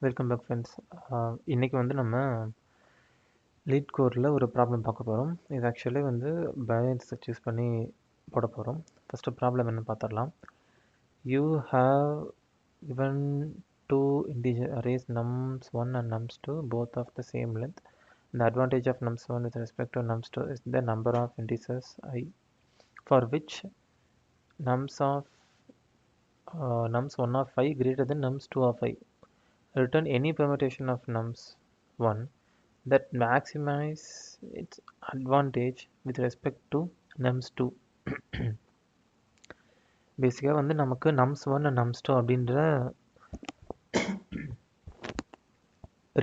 Welcome back friends. இன்றைக்கி வந்து நம்ம லீட் கோரில் ஒரு ப்ராப்ளம் பார்க்க போகிறோம். இது ஆக்சுவலி வந்து பயாலஜிஸ்ட் சூஸ் பண்ணி போட போகிறோம். ஃபஸ்ட்டு ப்ராப்ளம் என்னன்னு பார்த்துடலாம். You have given two integer arrays nums1 and nums2 both of the same length. The advantage of nums1 with respect to nums2 is the number of integers I for which nums1 of I greater than nums2 of I. Return any permutation of nums1 that maximize its advantage with respect to nums2. பேசிக்காக வந்து நமக்கு nums1 and nums2 அப்படின்ற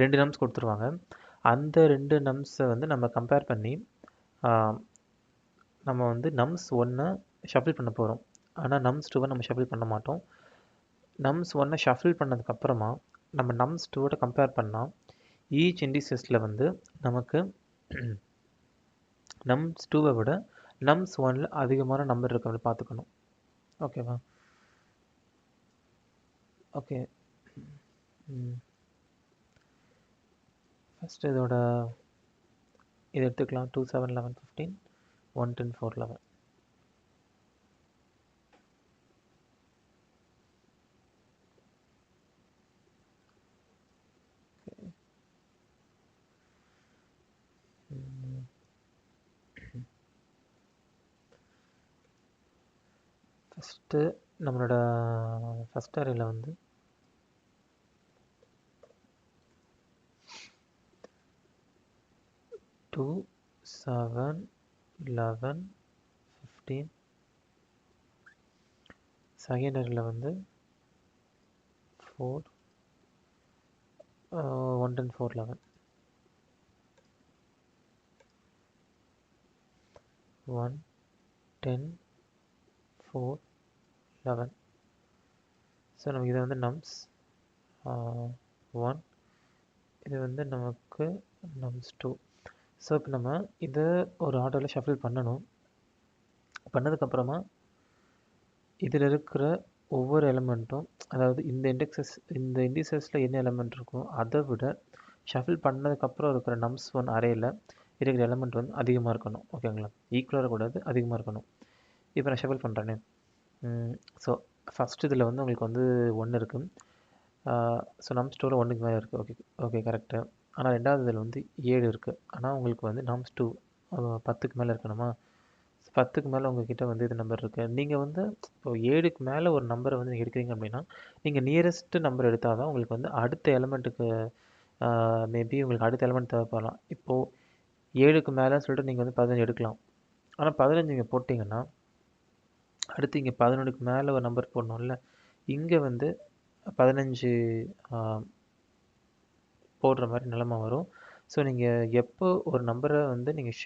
ரெண்டு nums கொடுத்துருவாங்க. அந்த ரெண்டு நம்ஸை வந்து நம்ம கம்பேர் பண்ணி நம்ம வந்து nums1 ஷஃபில் பண்ண போகிறோம். ஆனால் nums2 நம்ம ஷஃபில் பண்ண மாட்டோம். nums1 ஷஃபில் பண்ணதுக்கப்புறமா நம்ம nums2 கம்பேர் பண்ணால் ஈச் இண்டிசஸில் வந்து நமக்கு nums2 விட nums1 அதிகமான நம்பர் இருக்கு அப்படி பார்த்துக்கணும். ஓகேவா? ஓகே, ஃபஸ்ட்டு இதோட இது எடுத்துக்கலாம். 2 7 11 15 1 10 4 11. ஃபஸ்ட்டு நம்மளோட ஃபஸ்ட் அரேயில் வந்து டூ 7 11 15. செகண்ட் அரேயில் வந்து 4 1 10 4 11. 1 10 4 11. ஸோ நமக்கு இது வந்து nums 1, இது வந்து நமக்கு nums2. ஸோ இப்போ நம்ம இதை ஒரு ஆர்டரில் ஷஃபில் பண்ணணும். பண்ணதுக்கப்புறமா இதில் இருக்கிற ஒவ்வொரு எலமெண்ட்டும், அதாவது இந்த இண்டிசஸில் என்ன எலமெண்ட் இருக்கும் அதை விட ஷஃபில் பண்ணதுக்கப்புறம் இருக்கிற nums1 அரேயில் இருக்கிற எலமெண்ட் வந்து அதிகமாக இருக்கணும். ஓகேங்களா? ஈக்குவலாக இருக்கக்கூடாது, அதிகமாக இருக்கணும். இப்போ நான் ஷஃபில் பண்ணுறேனே. ஸோ ஃபஸ்ட் இதில் வந்து உங்களுக்கு வந்து 1 இருக்குது. ஸோ nums2 1க்கு மேலே இருக்குது. Okay correct. ஆனால் ரெண்டாவது இதில் வந்து 7 இருக்குது. ஆனால் உங்களுக்கு வந்து nums2 10க்கு மேலே இருக்கணுமா? 10க்கு மேலே உங்ககிட்ட வந்து இது நம்பர் இருக்குது. நீங்கள் வந்து இப்போ 7க்கு மேலே ஒரு நம்பரை வந்து நீங்கள் எடுக்கிறீங்க அப்படின்னா நீங்கள் நியரஸ்ட்டு நம்பர் எடுத்தால் தான் உங்களுக்கு வந்து அடுத்த எலமெண்ட்டுக்கு மேபி உங்களுக்கு அடுத்த எலமெண்ட் தேவைப்படலாம். இப்போது 7க்கு மேலேன்னு சொல்லிட்டு நீங்கள் வந்து 15 எடுக்கலாம். ஆனால் 15 நீங்கள் போட்டிங்கன்னா அடுத்து இங்கே 11க்கு மேலே ஒரு நம்பர் போடணும்ல. இங்கே வந்து 15 போடுற மாதிரி நிலமை வரும். ஸோ நீங்கள் எப்போ ஒரு நம்பரை வந்து நீங்கள்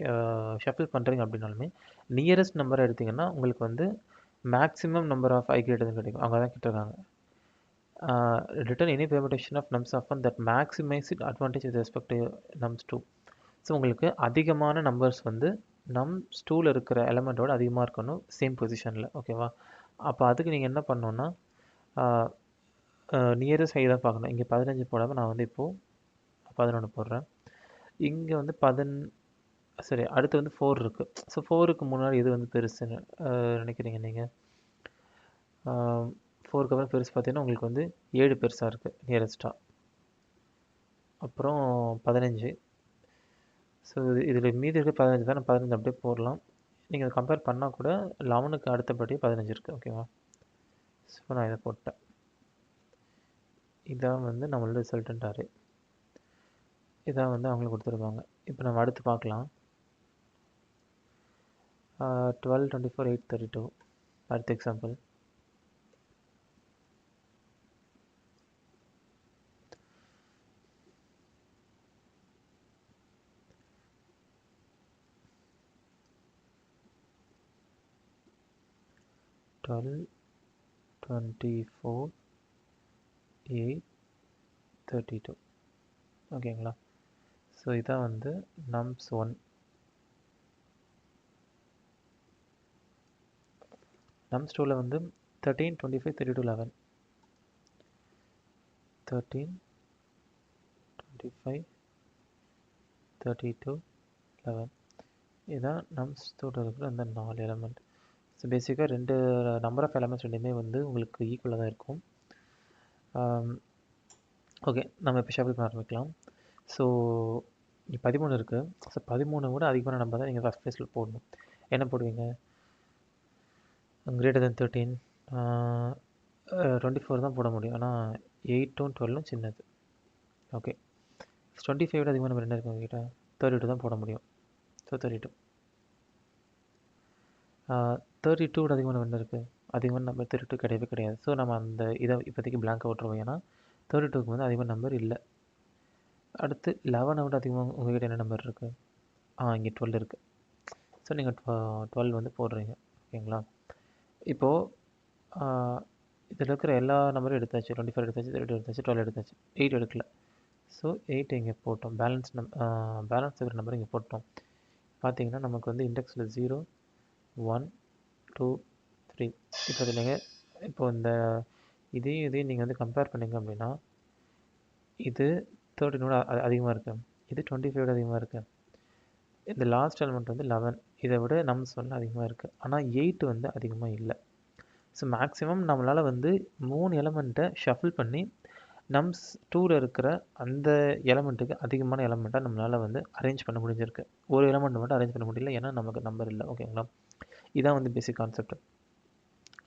ஷஃபில் பண்ணுறீங்க அப்படின்னாலுமே நியரஸ்ட் நம்பரை எடுத்திங்கன்னா உங்களுக்கு வந்து maximum number of i greater கிடைக்கும். அவங்க தான் கேட்டிருக்காங்க. Return any permutation of nums of 1 that maximize it advantage with respect to nums2. So உங்களுக்கு அதிகமான நம்பர்ஸ் வந்து nums2ல இருக்கிற எலமெண்ட்டோட அதிகமாக இருக்கணும் சேம் பொசிஷனில். ஓகேவா? அப்போ அதுக்கு நீங்கள் என்ன பண்ணணுன்னா நியரஸ்ட் ஐ தான் பார்க்கணும். இங்கே 15 போடாமல் நான் வந்து இப்போது 11 போடுறேன். இங்கே வந்து சரி, அடுத்து வந்து 4 இருக்குது. ஸோ 4க்கு முன்னாடி இது வந்து பெருசுன்னு நினைக்கிறீங்க நீங்கள். 4க்கு அப்புறம் பெருசு பார்த்தீங்கன்னா உங்களுக்கு வந்து 7 பெருசாக இருக்குது நியரஸ்ட்டாக. அப்புறம் 15. ஸோ இதில் மீதி இருக்க 15 தான். 15 அப்படியே போடலாம். நீங்கள் அதை கம்பேர் பண்ணால் கூட 11க்கு அடுத்தபடி 15 இருக்குது. ஓகேவா? ஸோ நான் இதை போட்டேன். இதான் வந்து நம்மளோட ரிசல்டன்ட் அரே. இதான் வந்து அவங்களுக்கு கொடுத்துருப்பாங்க. இப்போ நம்ம அடுத்து பார்க்கலாம். 12 24 8 32 அடுத்த எக்ஸாம்பிள். டுவெல் 24 8 32. ஓகேங்களா? ஸோ இதான் வந்து nums1. nums2ல வந்து 13 25 32 11. 13 25, 32, 11. இதுதான் நம்ஸ்டோட இருக்கிற அந்த 4 எலமெண்ட். ஸோ பேசிக்காக ரெண்டு நம்பர் ஆஃப் எலமெண்ட்ஸ் ரெண்டுமே வந்து உங்களுக்கு ஈக்குவலாக தான் இருக்கும். ஓகே, நம்ம இப்போ ஷஃபிள் பண்ண ஆரம்பிக்கலாம். ஸோ 13 இருக்குது. ஸோ 13 விட அதிகமான நம்பர் தான் நீங்கள் ஃபஸ்ட் ப்ளேஸில் போடணும். என்ன போடுவீங்க? கிரேட்டர் தென் 13, 24 தான் போட முடியும். ஆனால் 8ம் 12ம் சின்னது. ஓகே, 25 விட அதிகமான நம்பர் என்ன இருக்குது உங்ககிட்ட? 32 தான் போட முடியும். ஸோ 32. 32 விட அதிகமான நம்பர் இருக்குது. அதிகமான நம்பர் 32 கிடையவே கிடையாது. ஸோ நம்ம அந்த இதை இப்போதைக்கு பிளாங்காக விட்டுருவோம். ஏன்னா 32க்கு வந்து அதிகமான நம்பர் இல்லை. அடுத்து 11 விட அதிகமாக உங்கள்கிட்ட என்ன நம்பர் இருக்குது? இங்கே 12 இருக்குது. ஸோ நீங்கள் 12 வந்து போடுறீங்க. ஓகேங்களா? இப்போது இதில் இருக்கிற எல்லா நம்பரும் எடுத்தாச்சு. 25 எடுத்தாச்சு, 32 எடுத்தாச்சு, 12 எடுத்தாச்சு, 8 எடுக்கல. ஸோ 8 இங்கே போட்டோம். பேலன்ஸ் இருக்கிற நம்பர் இங்கே போட்டோம். பார்த்தீங்கன்னா நமக்கு வந்து இண்டெக்ஸில் 0, 1, 2, 3. இப்போ இதில் இப்போ இந்த இதையும் நீங்கள் வந்து கம்பேர் பண்ணிங்க அப்படின்னா இது 13 அதிகமாக இருக்குது, இது 25 அதிகமாக இருக்குது. இந்த லாஸ்ட் எலிமெண்ட் வந்து 11, இதை விட நம்ஸ் வந்து அதிகமாக இருக்குது. ஆனால் 8 வந்து அதிகமாக இல்லை. ஸோ மேக்ஸிமம் நம்மளால் வந்து 3 எலமெண்ட்டை ஷஃபிள் பண்ணி நம்ஸ் 2ல் இருக்கிற அந்த எலமெண்ட்டுக்கு அதிகமான எலமெண்ட்டாக நம்மளால் வந்து அரேஞ்ச் பண்ண முடிஞ்சிருக்கு. ஒரு எலமெண்ட் மட்டும் அரேஞ்ச் பண்ண முடியல, ஏன்னா நமக்கு நம்பர் இல்லை. ஓகேங்களா? இதான் வந்து பேசிக் கான்செப்ட்.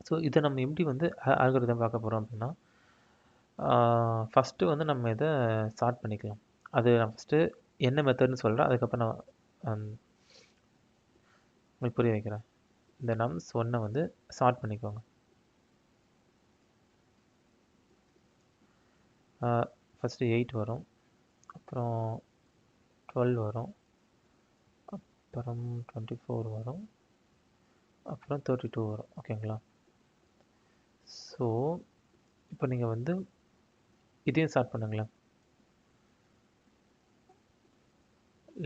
ஸோ இதை நம்ம எப்படி வந்து அல்காரிதம் பார்க்க போகிறோம் அப்படின்னா, ஃபஸ்ட்டு வந்து நம்ம இதை சார்ட் பண்ணிக்கலாம். அது நான் ஃபஸ்ட்டு என்ன மெத்தட்னு சொல்கிறேன், அதுக்கப்புறம் நான் உங்களுக்கு புரிய வைக்கிறேன். இந்த நம்ஸ் 1 வந்து சார்ட் பண்ணிக்கோங்க. ஃபஸ்ட்டு 8 வரும், அப்புறம் 12 வரும், அப்புறம் 24 வரும், அப்புறம் 32 வரும். ஓகேங்களா? ஸோ இப்போ நீங்கள் வந்து இதையும் ஸ்டார்ட் பண்ணுங்களேன்.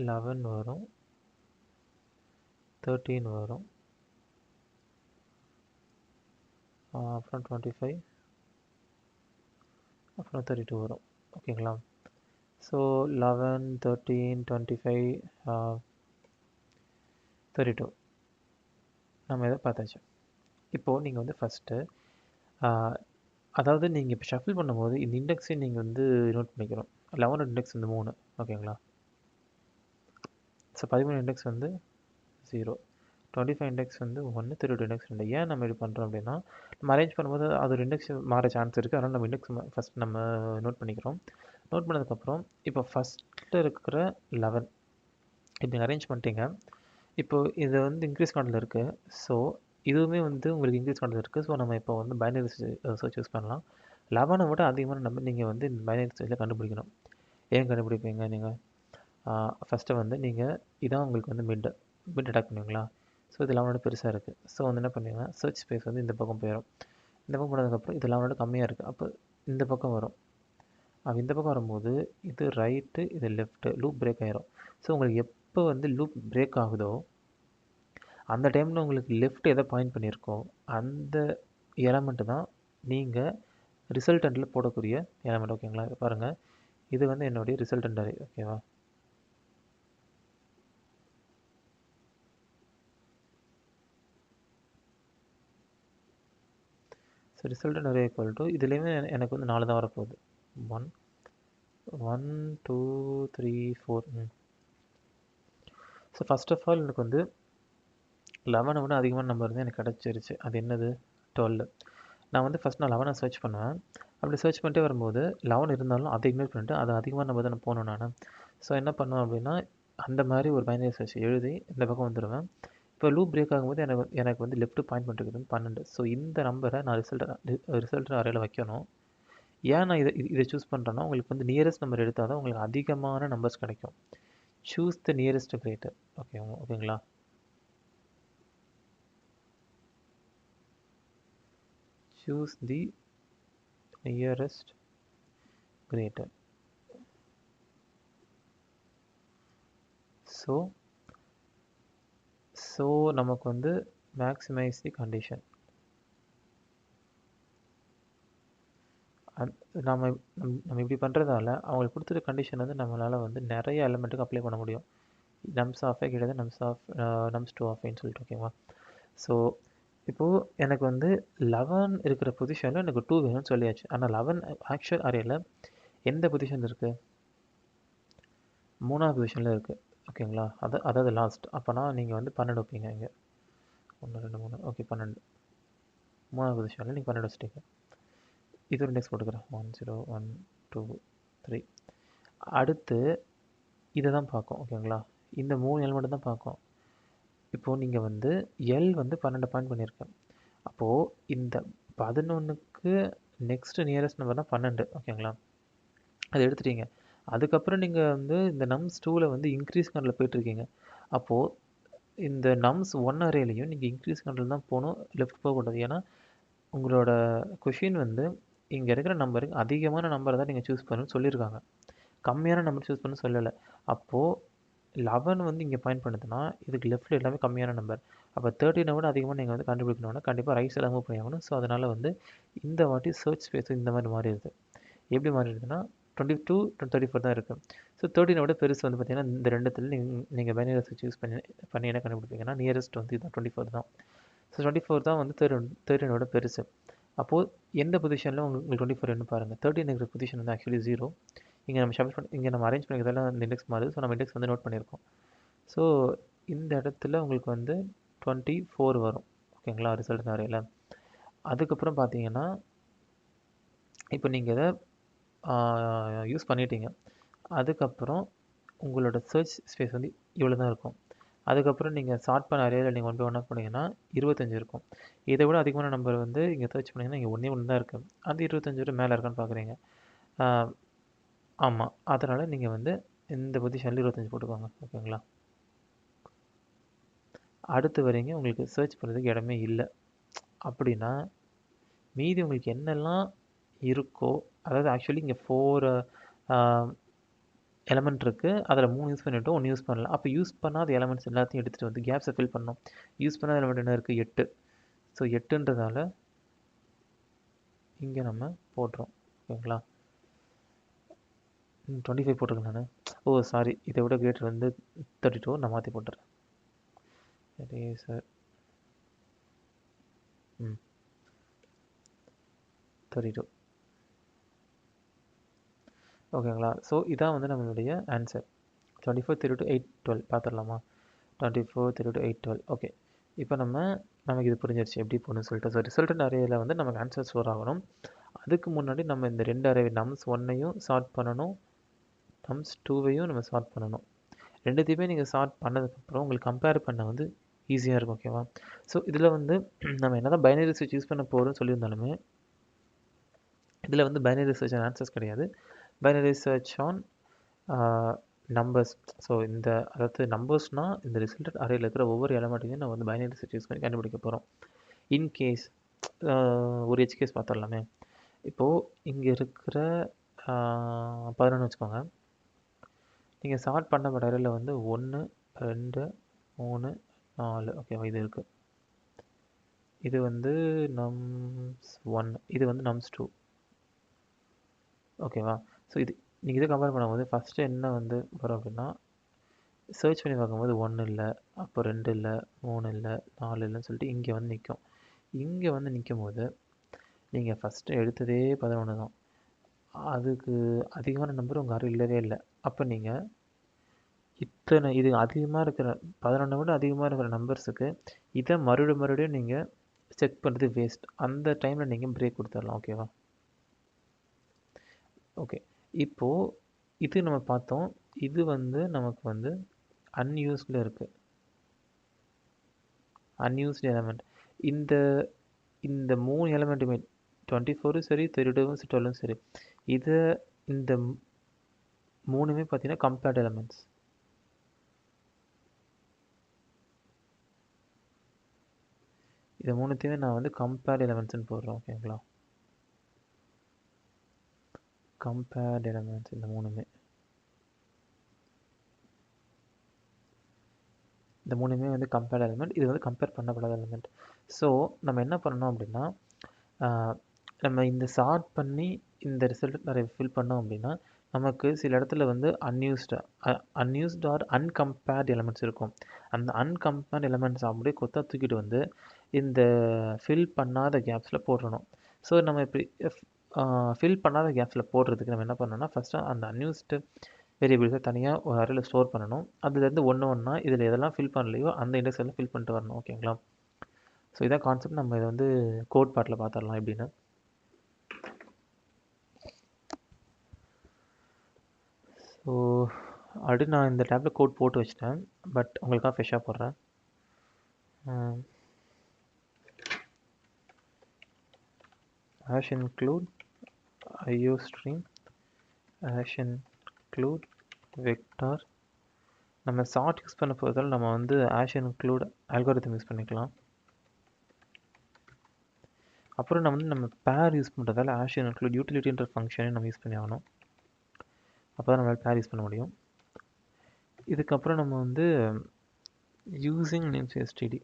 11 வரும், 13 வரும், அப்புறம் 25, அப்புறம் 32 வரும். ஓகேங்களா? ஸோ 11, 13, 25, 32 நம்ம இதை பார்த்தாச்சு. இப்போது நீங்கள் வந்து ஃபஸ்ட்டு அதாவது நீங்கள் இப்போ ஷஃபிள் பண்ணும்போது இந்த இண்டெக்ஸையும் நீங்கள் வந்து நோட் பண்ணிக்கிறோம். 11 இண்டெக்ஸ் வந்து 3. ஓகேங்களா? ஸோ 13 இண்டெக்ஸ் வந்து 0, 25 இண்டெக்ஸ் வந்து 1, 32 இண்டெக்ஸ் 2. ஏன் நம்ம இது பண்ணுறோம் அப்படின்னா, நம்ம அரேஞ்ச் பண்ணும்போது அது ஒரு இண்டெக்ஸ் மாற சான்ஸ் இருக்குது. அதனால் நம்ம இண்டெக்ஸ் ஃபஸ்ட் நம்ம நோட் பண்ணிக்கிறோம். நோட் பண்ணதுக்கப்புறம் இப்போ ஃபஸ்ட்டில் இருக்கிற 11 இப்படி அரேஞ்ச் பண்ணிட்டீங்க. இப்போது இது வந்து இன்க்ரீஸ் கார்டில் இருக்குது. ஸோ இதுவுமே வந்து உங்களுக்கு இன்க்ரீஸ் கார்டில் இருக்குது. ஸோ நம்ம இப்போ வந்து பைனரி சர்ச் யூஸ் பண்ணலாம். 11 விட அதிகமான நம்பர் நீங்கள் வந்து இந்த பைனரி சர்ச்சில் கண்டுபிடிக்கணும். ஏன் கண்டுபிடிப்பீங்க நீங்கள்? ஃபஸ்ட்டு வந்து நீங்கள் இதான் உங்களுக்கு வந்து மிட் அட்டாக் பண்ணுவீங்களா? ஸோ இது 11 பெருசாக இருக்குது. ஸோ வந்து என்ன பண்ணுவீங்கன்னா சர்ச் ஸ்பேஸ் வந்து இந்த பக்கம் போயிடும். இந்த பக்கம் போனதுக்கப்புறம் இது 11 கம்மியாக இருக்குது. அப்போ இந்த பக்கம் வரும். அப்போ இந்த பக்கம் வரும்போது இது ரைட்டு, இது லெஃப்ட்டு, லூப் பிரேக் ஆகிரும். ஸோ உங்களுக்கு எப்போ வந்து லூப் பிரேக் ஆகுதோ அந்த டைமில் உங்களுக்கு லெஃப்ட் எதை பாயிண்ட் பண்ணியிருக்கோ அந்த எலமெண்ட்டு தான் நீங்கள் ரிசல்டண்ட்டில் போடக்கூடிய எலமெண்ட். ஓகேங்களா? இது பாருங்கள், இது வந்து என்னுடைய ரிசல்டண்ட் அரே. ஓகேவா? So resultant array equal to இதுலேயுமே எனக்கு வந்து 4 தான் வரப்போகுது. 1, 2, 3, 4. ஸோ ஃபஸ்ட் ஆஃப் ஆல் எனக்கு வந்து 11 விட அதிகமான நம்பர் வந்து எனக்கு கிடச்சிருச்சு. அது என்னது? 12. நான் வந்து ஃபஸ்ட் நான் 11 சர்ச் பண்ணுவேன். அப்படி சர்ச் பண்ணிட்டே வரும்போது 11 இருந்தாலும் அதை இக்னோர் பண்ணிட்டு அது அதிகமான நம்பர் தான் போகணும் நான். ஸோ என்ன பண்ணுவேன் அப்படின்னா, அந்த மாதிரி ஒரு பைனரி சர்ச் எழுதி இந்த பக்கம் வந்துடுவேன். இப்போ லூப் பிரேக் ஆகும்போது எனக்கு வந்து லெஃப்ட் பாயிண்ட் பண்ணிருக்குது 12. ஸோ இந்த நம்பரை நான் ரிசல்ட் அரேல வைக்கணும். ஏன் நான் இதை சூஸ் பண்ணுறேன்னா, உங்களுக்கு வந்து நியரஸ்ட் நம்பர் எடுத்தால் தான் உங்களுக்கு அதிகமான நம்பர்ஸ் கிடைக்கும். Choose the nearest greater. ஓகேங்களா? choose the nearest greater. So நமக்கு வந்து maximize the condition. நம்ம நம்ம இப்படி பண்ணுறதால அவங்களுக்கு கொடுத்துருக்க கண்டிஷன் வந்து நம்மளால் வந்து நிறைய எலிமெண்ட்டுக்கு அப்ளை பண்ண முடியும். நம்ஸ் ஆஃபே கிடையாது, நம்ஸ் டூ ஆஃபேன்னு சொல்லிட்டு, ஓகேவா? ஸோ இப்போது எனக்கு வந்து 11 இருக்கிற பொசிஷனில் எனக்கு 2 வேணும்னு சொல்லியாச்சு. ஆனால் 11 ஆக்சுவல் அரேயில் எந்த பொசிஷன் இருக்குது? 3ஆவது பொசிஷனில் இருக்குது, ஓகேங்களா? அதாவது லாஸ்ட். அப்போனா நீங்கள் வந்து 12 வைப்பீங்க இங்கே. 1 2 3, ஓகே 12. 3ஆவது பொசிஷனில் நீங்கள் 12 வச்சுட்டீங்க. இது ஒரு இண்டெக்ஸ் போட்டுக்கிறேன், 1 0 1 2 3. அடுத்து இதை தான் பார்க்கும், ஓகேங்களா? இந்த 3 எலிமெண்ட் தான் பார்க்கும். இப்போது நீங்கள் வந்து எல் வந்து 12 பாயிண்ட் பண்ணியிருக்கேன். அப்போது இந்த 11க்கு நெக்ஸ்ட் நியரஸ்ட் நம்பர் தான் 12, ஓகேங்களா? அதை எடுத்துட்டீங்க. அதுக்கப்புறம் நீங்கள் வந்து இந்த நம்ஸ் 2ல் வந்து இன்க்ரீஸ் கண்ட்ரில் போயிட்டுருக்கீங்க. அப்போது இந்த நம்ஸ் 1 அரேலையும் நீங்கள் இன்க்ரீஸ் கண்ட்ரில் தான் போகணும், லெஃப்ட் போகக்கூடாது. ஏன்னா உங்களோட கொஷின் வந்து இங்கே இருக்கிற நம்பருக்கு அதிகமான நம்பரை தான் நீங்கள் சூஸ் பண்ணணும்னு சொல்லியிருக்காங்க, கம்மியான நம்பர் சூஸ் பண்ண சொல்லலை. அப்போது 11 வந்து இங்கே பாயிண்ட் பண்ணுதுன்னா இதுக்கு லெஃப்ட்டில் எல்லாமே கம்மியான நம்பர். அப்போ 13 விட அதிகமாக நீங்கள் வந்து கண்டுபிடிக்கணும்னா கண்டிப்பாக ரைட் சைடில் மூவ் பண்ணி ஆகணும். ஸோ அதனால் வந்து இந்த வாட்டி சர்ச் ஸ்பேஸ் இந்த மாதிரி மாறிடுது. எப்படி மாறிடுதுன்னா 22 34 தான் இருக்குது. ஸோ 13 விட பெருசு வந்து பார்த்தீங்கன்னா இந்த ரெண்டுத்தில் நீங்கள் பைனரி சர்ச் யூஸ் பண்ணி என்ன கண்டுபிடிப்பீங்கன்னா நியரஸ்ட் வந்து இதுதான் 24 தான். ஸோ 24 தான் வந்து 13 விட பெருசு. அப்போது எந்த பொசிஷனில் உங்களுக்கு 24 என்ன பாருங்கள். 13 இருக்கிற பொசிஷன் வந்து ஆக்சுவலி 0. இங்கே நம்ம ஷஃபிள் பண்ணி இங்கே நம்ம அரேஞ்ச் பண்ணிக்கிறதால அந்த இண்டெக்ஸ் மாறுது. ஸோ நம்ம இண்டெக்ஸ் வந்து நோட் பண்ணியிருக்கோம். ஸோ இந்த இடத்துல உங்களுக்கு வந்து 24 வரும், ஓகேங்களா? ரிசல்ட் நிறையில. அதுக்கப்புறம் பார்த்தீங்கன்னா இப்போ நீங்கள் இதை யூஸ் பண்ணிட்டீங்க. அதுக்கப்புறம் உங்களோட சர்ச் ஸ்பேஸ் வந்து இவ்வளோ தான் இருக்கும். அதுக்கப்புறம் நீங்கள் சார்ட் பண்ண அரேயில் நீங்கள் 1 by 1 போனீங்கன்னா 25 இருக்கும். இதை விட அதிகமான நம்பர் வந்து இங்கே சர்ச் பண்ணிங்கன்னா இங்கே ஒன்று தான் இருக்குது. அந்த 25 விட மேலே இருக்கான்னு பார்க்குறீங்க. ஆமாம், அதனால் நீங்கள் வந்து இந்த பொசிஷனில் 25 போட்டுக்கோங்க, ஓகேங்களா? அடுத்து வரீங்க, உங்களுக்கு சர்ச் பண்ணுறதுக்கு இடமே இல்லை அப்படின்னா மீதி உங்களுக்கு என்னெல்லாம் இருக்கோ, அதாவது ஆக்சுவலி இங்கே 4 எலமெண்ட் இருக்குது, அதில் 3 யூஸ் பண்ணிவிட்டோம், 1 யூஸ் பண்ணல. அப்போ யூஸ் பண்ணாத எலமெண்ட்ஸ் எல்லாத்தையும் எடுத்துகிட்டு வந்து கேப்ஸை ஃபில் பண்ணோம். யூஸ் பண்ணாத எலமெண்ட் என்ன இருக்குது? 8. ஸோ 8ன்றதால இங்கே நம்ம போட்டுறோம், ஓகேங்களா? 25 போட்டிருக்கேன் நான். ஓ சாரி, இதை விட கிரேட்டர் வந்து 32, நான் மாற்றி போட்டுறேன். சரி சார். 32, ஓகேங்களா? ஸோ இதான் வந்து நம்மளுடைய ஆன்சர். 24 32 8 12 பார்த்துடலாமா? 24 32 8 12. ஓகே, இப்போ நமக்கு இது புரிஞ்சிருச்சு எப்படி போகணும்னு சொல்லிட்டு. ஸோ ரிசல்ட் அரேயில் வந்து நமக்கு ஆன்சர் ஸ்டோர் ஆகணும். அதுக்கு முன்னாடி நம்ம இந்த 2 அரே நம்ஸ் 1ஐயும் சார்ட் பண்ணணும், நம்ஸ் 2வையும் நம்ம சார்ட் பண்ணணும். ரெண்டுத்தையுமே நீங்கள் சார்ட் பண்ணதுக்கப்புறம் உங்களுக்கு கம்பேர் பண்ண வந்து ஈஸியாக இருக்கும், ஓகேவா? ஸோ இதில் வந்து நம்ம என்ன தான் பைனரி சர்ச் யூஸ் பண்ண போகிறோம்னு சொல்லியிருந்தாலுமே இதில் வந்து பைனரி சர்ச் ஆன் ஆன்சர்ஸ் கிடையாது, binary search on numbers. So அதாவது நம்பர்ஸ்னால் இந்த ரிசல்ட் அரேயில் இருக்கிற ஒவ்வொரு எலமெண்ட்டையும் நம்ம வந்து பைனரி சர்ச் யூஸ் பண்ணி கண்டுபிடிக்க போகிறோம். இன்கேஸ் ஒரு எஜ்கேஸ் பார்த்துடலாமே. இப்போது இங்கே இருக்கிற 11 வச்சுக்கோங்க. நீங்கள் சார்ட் பண்ணப்பட்ட அரேயில் வந்து 1 2 3 4, ஓகேவா? இது இருக்குது. இது வந்து நம்ஸ் 1, இது வந்து நம்ஸ் 2, ஓகேவா? ஸோ நீங்கள் இதை கம்பேர் பண்ணும்போது ஃபஸ்ட்டு என்ன வந்து வரும் அப்படின்னா, சர்ச் பண்ணி பார்க்கும்போது 1 இல்லை, அப்போ 2 இல்லை, 3 இல்லை, 4 இல்லைன்னு சொல்லிட்டு இங்கே வந்து நிற்கும். இங்கே வந்து நிற்கும் போது நீங்கள் ஃபஸ்ட்டு எடுத்ததே 11 தான். அதுக்கு அதிகமான நம்பர் உங்கள் அரே இல்லவே இல்லை. அப்போ நீங்கள் இது அதிகமாக இருக்கிற 11 விட அதிகமாக இருக்கிற நம்பர்ஸுக்கு இதை மறுபடியும் நீங்கள் செக் பண்ணுறது வேஸ்ட். அந்த டைமில் நீங்கள் பிரேக் கொடுத்துடலாம், ஓகேவா? ஓகே, இப்போது இது நம்ம பார்த்தோம். இது வந்து நமக்கு வந்து அன்யூஸ்டில் இருக்குது, அன்யூஸ்டு எலமெண்ட். இந்த 3 எலமெண்ட்டுமே 24 சரி, 32 12 சரி, இந்த 3மே பார்த்தீங்கன்னா கம்பேர்ட் எலமெண்ட்ஸ். இது 3த்தையுமே நான் வந்து கம்பேர்ட் எலமெண்ட்ஸ்னு போடுறேன், ஓகேங்களா? கம்பேர்ட் எலமெண்ட்ஸ் இந்த 3மே வந்து கம்பேர்ட் எலமெண்ட். இது வந்து கம்பேர் பண்ணப்படாத எலமெண்ட். ஸோ நம்ம என்ன பண்ணணும் அப்படின்னா, நம்ம இந்த சார்ட் பண்ணி இந்த ரிசல்ட் நிறைய ஃபில் பண்ணோம் அப்படின்னா நமக்கு சில இடத்துல வந்து அன்யூஸ்டு ஆர் அன்கம்பேர்ட் எலமெண்ட்ஸ் இருக்கும். அந்த அன்கம்பேர்ட் எலமெண்ட்ஸ் அப்படியே கொத்தா தூக்கிட்டு வந்து இந்த ஃபில் பண்ணாத கேப்ஸில் போடணும். ஸோ நம்ம இப்படி ஃபில் பண்ணாத கேப்ஸில் போடுறதுக்கு நம்ம என்ன பண்ணணும்னா ஃபஸ்ட்டு அந்த அன்யூஸ்டு வேரியபிள்ஸை தனியாக ஒரு அறையில் ஸ்டோர் பண்ணணும். அதுலேருந்து ஒன்றா இதில் எதெல்லாம் ஃபில் பண்ணலையோ அந்த இண்டெக்ஸ் எல்லாம் ஃபில் பண்ணிட்டு வரணும். ஓகேங்களா? ஸோ இதான் கான்செப்ட். நம்ம இதை வந்து கோட் பார்ட்டில் பார்த்துடலாம் எப்படின்னு. ஸோ ஆல்ரெடி நான் இந்த டேப்பில் கோட் போட்டு வச்சிட்டேன், பட் உங்களுக்காக ஃப்ரெஷ்ஷாக போடுறேன். hash include iostream hash include vector. நம்ம சார்ட் யூஸ் பண்ண போகிறதால நம்ம வந்து hash include algorithm யூஸ் பண்ணிக்கலாம். அப்புறம் நம்ம பேர் யூஸ் பண்ணுறதால hash include utilityன்ற ஃபங்க்ஷனை நம்ம யூஸ் பண்ணி ஆகணும். அப்போ தான் நம்மளால் பேர் யூஸ் பண்ண முடியும். இதுக்கப்புறம் நம்ம வந்து யூஸிங் நேம்ஸ்பேஸ் std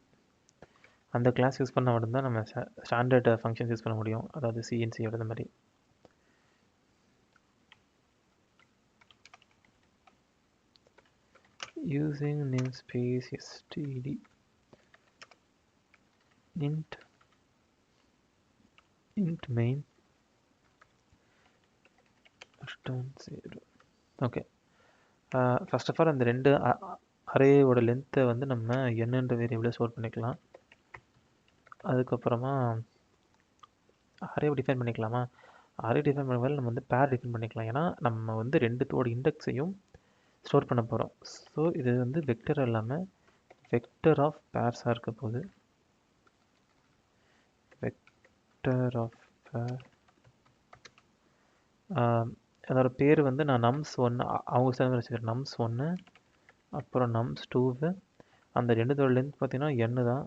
அந்த கிளாஸ் யூஸ் பண்ண மட்டும்தான் நம்ம ஸ்டாண்டர்ட் ஃபங்க்ஷன்ஸ் யூஸ் பண்ண முடியும். அதாவது சிஎன்சி அந்த மாதிரி. using namespace std int main return 0. Okay, first of all அந்த ரெண்டு அரேயோட லென்த்தை வந்து நம்ம என்னன்ற வேரியபிளை ஸ்டோர் பண்ணிக்கலாம். அதுக்கப்புறமா அரேவை டிஃபைன் பண்ணிக்கலாமா? அரே டிஃபைன் பண்ணும்போது நம்ம வந்து பேர் டிஃபைன் பண்ணிக்கலாம். ஏன்னா நம்ம வந்து ரெண்டுத்தோட இண்டெக்ஸையும் ஸ்டோர் பண்ண போகிறோம். ஸோ இது வந்து வெக்டர் இல்லாமல் வெக்டர் ஆஃப் பேர்ஸாக இருக்க போகுது. வெக்டர் ஆஃப் பேர் அதோட பேர் வந்து நான் nums1 அவங்க சேர்ந்து வச்சுக்கிறேன். nums1 அப்புறம் nums2. அந்த ரெண்டுத்தோட லென்த் பார்த்தீங்கன்னா n தான்.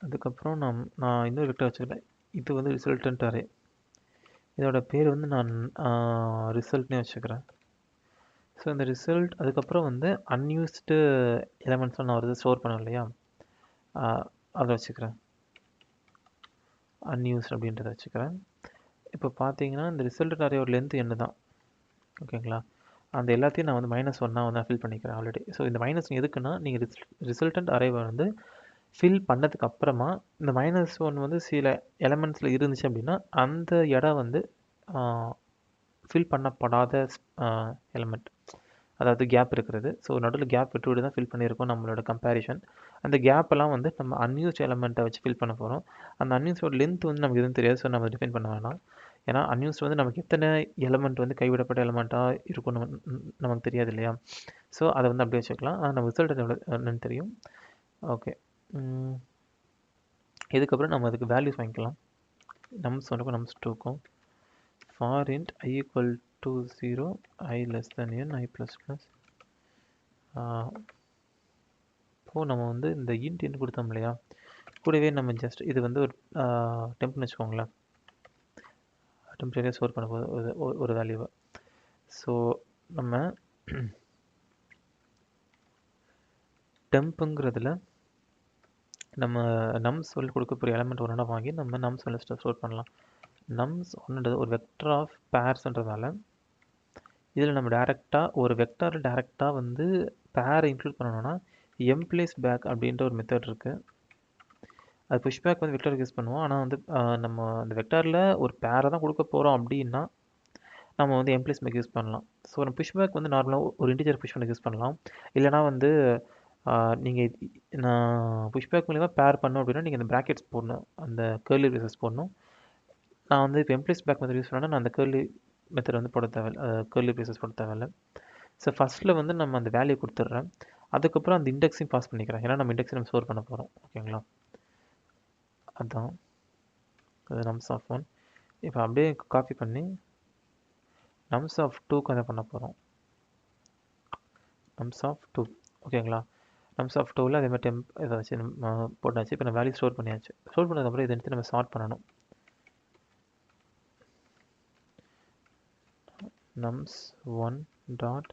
அதுக்கப்புறம் நான் இன்னொரு வெக்டர் வச்சுக்கிறேன். இது வந்து ரிசல்டன்ட் அரே. இதோட பேர் வந்து நான் ரிசல்ட்னே வச்சுக்கிறேன். ஸோ இந்த ரிசல்ட் அதுக்கப்புறம் வந்து அன்யூஸ்டு எலமெண்ட்ஸ்லாம் நான் வந்து ஸ்டோர் பண்ணேன் இல்லையா, அதை வச்சுக்கிறேன். அன்யூஸ்ட் அப்படின்றத வச்சுக்கிறேன். இப்போ பார்த்தீங்கன்னா இந்த ரிசல்ட் அரேயோட லென்த் என்ன தான். ஓகேங்களா? அந்த எல்லாத்தையும் நான் வந்து -1 வந்து ஃபில் பண்ணிக்கிறேன் ஆல்ரெடி. ஸோ இந்த மைனஸ் எதுக்குன்னா நீங்கள் ரிசல்டன்ட் அரேவை வந்து ஃபில் பண்ணதுக்கு அப்புறமா இந்த -1 வந்து சில எலமெண்ட்ஸில் இருந்துச்சு அப்படின்னா அந்த இடம் வந்து ஃபில் பண்ணப்படாத எலமெண்ட், அதாவது கேப் இருக்கிறது. ஸோ நடுவில் கேப் விட்டு தான் ஃபில் பண்ணியிருக்கோம் நம்மளோட கம்பேரிஷன். அந்த கேப்பெல்லாம் வந்து நம்ம அன்யூஸ்ட் எலமெண்ட்டை வச்சு ஃபில் பண்ண போகிறோம். அந்த அன்யூஸ்டோட லென்த் வந்து நமக்கு எதுவும் தெரியாது. ஸோ நம்ம டிஃபைன் பண்ண வேணாம். ஏன்னா அன்யூஸ்ட் வந்து நமக்கு எத்தனை எலமெண்ட் வந்து கைவிடப்பட்ட எலமெண்ட்டாக இருக்கும் நமக்கு தெரியாது இல்லையா. ஸோ அதை வந்து அப்படியே வச்சுக்கலாம். ஆனால் நம்ம ரிசல்ட் என்னன்னு தெரியும். ஓகே, இதுக்கப்புறம் நம்ம அதுக்கு வேல்யூஸ் வாங்கிக்கலாம். nums1க்கும் nums2க்கும் for int I equal to 0 I less than n I plus plus. இப்போது நம்ம வந்து இந்த int n கொடுத்தோம் இல்லையா, கூடவே நம்ம ஜஸ்ட் இது வந்து ஒரு டெம்ப்னு வச்சுக்கோங்களேன். டெம்பரரியாக ஸ்டோர் பண்ண போது ஒரு வேல்யூவை. ஸோ நம்ம டெம்ப்புங்கிறதுல நம்ம nums1 கொடுக்க போகிற எலமெண்ட் ஒன்றா வாங்கி நம்ம nums1 ஸ்டோர் பண்ணலாம். nums1 ஒரு வெக்டர் ஆஃப் பேர்ஸ்ன்றதால இதில் நம்ம டேரெக்டாக ஒரு வெக்டர் டேரெக்டாக வந்து பேரை இன்க்ளூட் பண்ணணும்னா எம்ப்ளேஸ் பேக் அப்படின்ற ஒரு மெத்தட் இருக்குது. அது புஷ்பேக் வந்து வெக்டருக்கு யூஸ் பண்ணுவோம். ஆனால் வந்து நம்ம அந்த வெக்டரில் ஒரு பேரை தான் கொடுக்க போகிறோம் அப்படின்னா நம்ம வந்து எம்ப்ளேஸ் பேக் யூஸ் பண்ணலாம். ஸோ நம்ம புஷ்பேக் வந்து நார்மலாக ஒரு இன்டிஜர் புஷ் பண்ண யூஸ் பண்ணலாம். இல்லைனா வந்து நீங்கள் நான் புஷ்பேக் மூலிமா பேர் பண்ணோம் அப்படின்னா நீங்கள் இந்த ப்ராக்கெட்ஸ் போடணும், அந்த கர்லி பிரேசஸ் போடணும். நான் வந்து இப்போ எம்ப்ளேஸ் பேக் மெத்தட் யூஸ் பண்ணால் நான் அந்த கர்லி மெத்தட் வந்து போட தேவையில்லை, கர்லி பிரேசஸ் போட தேவையில்லை. ஸோ ஃபஸ்ட்டில் வந்து நம்ம அந்த வேல்யூ கொடுத்துட்றேன். அதுக்கப்புறம் அந்த இண்டெக்ஸையும் பாஸ் பண்ணிக்கிறேன். ஏன்னா நம்ம இண்டெக்ஸை நம்ம ஸ்டோர் பண்ண போகிறோம். ஓகேங்களா? அதுதான் அது nums1. இப்போ அப்படியே காப்பி பண்ணி nums2க்கு அதை பண்ண போகிறோம். nums2 ஓகேங்களா? nums2ல் அதே மாதிரி இதை வச்சு நம்ம போட்டாச்சு. இப்போ நம்ம வேல்யூ ஸ்டோர் பண்ணியாச்சு. ஸ்டோர் பண்ணதுக்கப்புறம் இதை எடுத்து நம்ம சார்ட் பண்ணணும். nums1 dot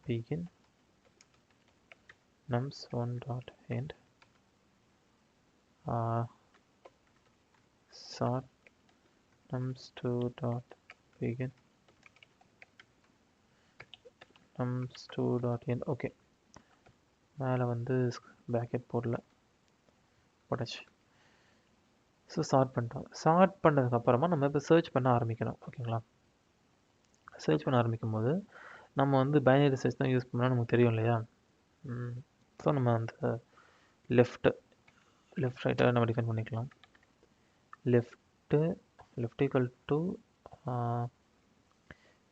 begin nums1 dot end sort nums2 dot begin nums2 dot end. Okay, மேலே வந்து பேக்கெட் போட்டாச்சு. ஸோ சார்ட் பண்ணிட்டோம். சார்ட் பண்ணதுக்கப்புறமா நம்ம இப்போ சர்ச் பண்ண ஆரம்பிக்கணும். ஓகேங்களா? சர்ச் பண்ண ஆரம்பிக்கும் போது நம்ம வந்து பைனரி சர்ச் தான் யூஸ் பண்ணால் நமக்கு தெரியும் இல்லையா? ஸோ நம்ம வந்து லெஃப்ட் ரைட்டாக நம்ம டிஃபைன் பண்ணிக்கலாம். லெஃப்ட் ஈக்குவல் டு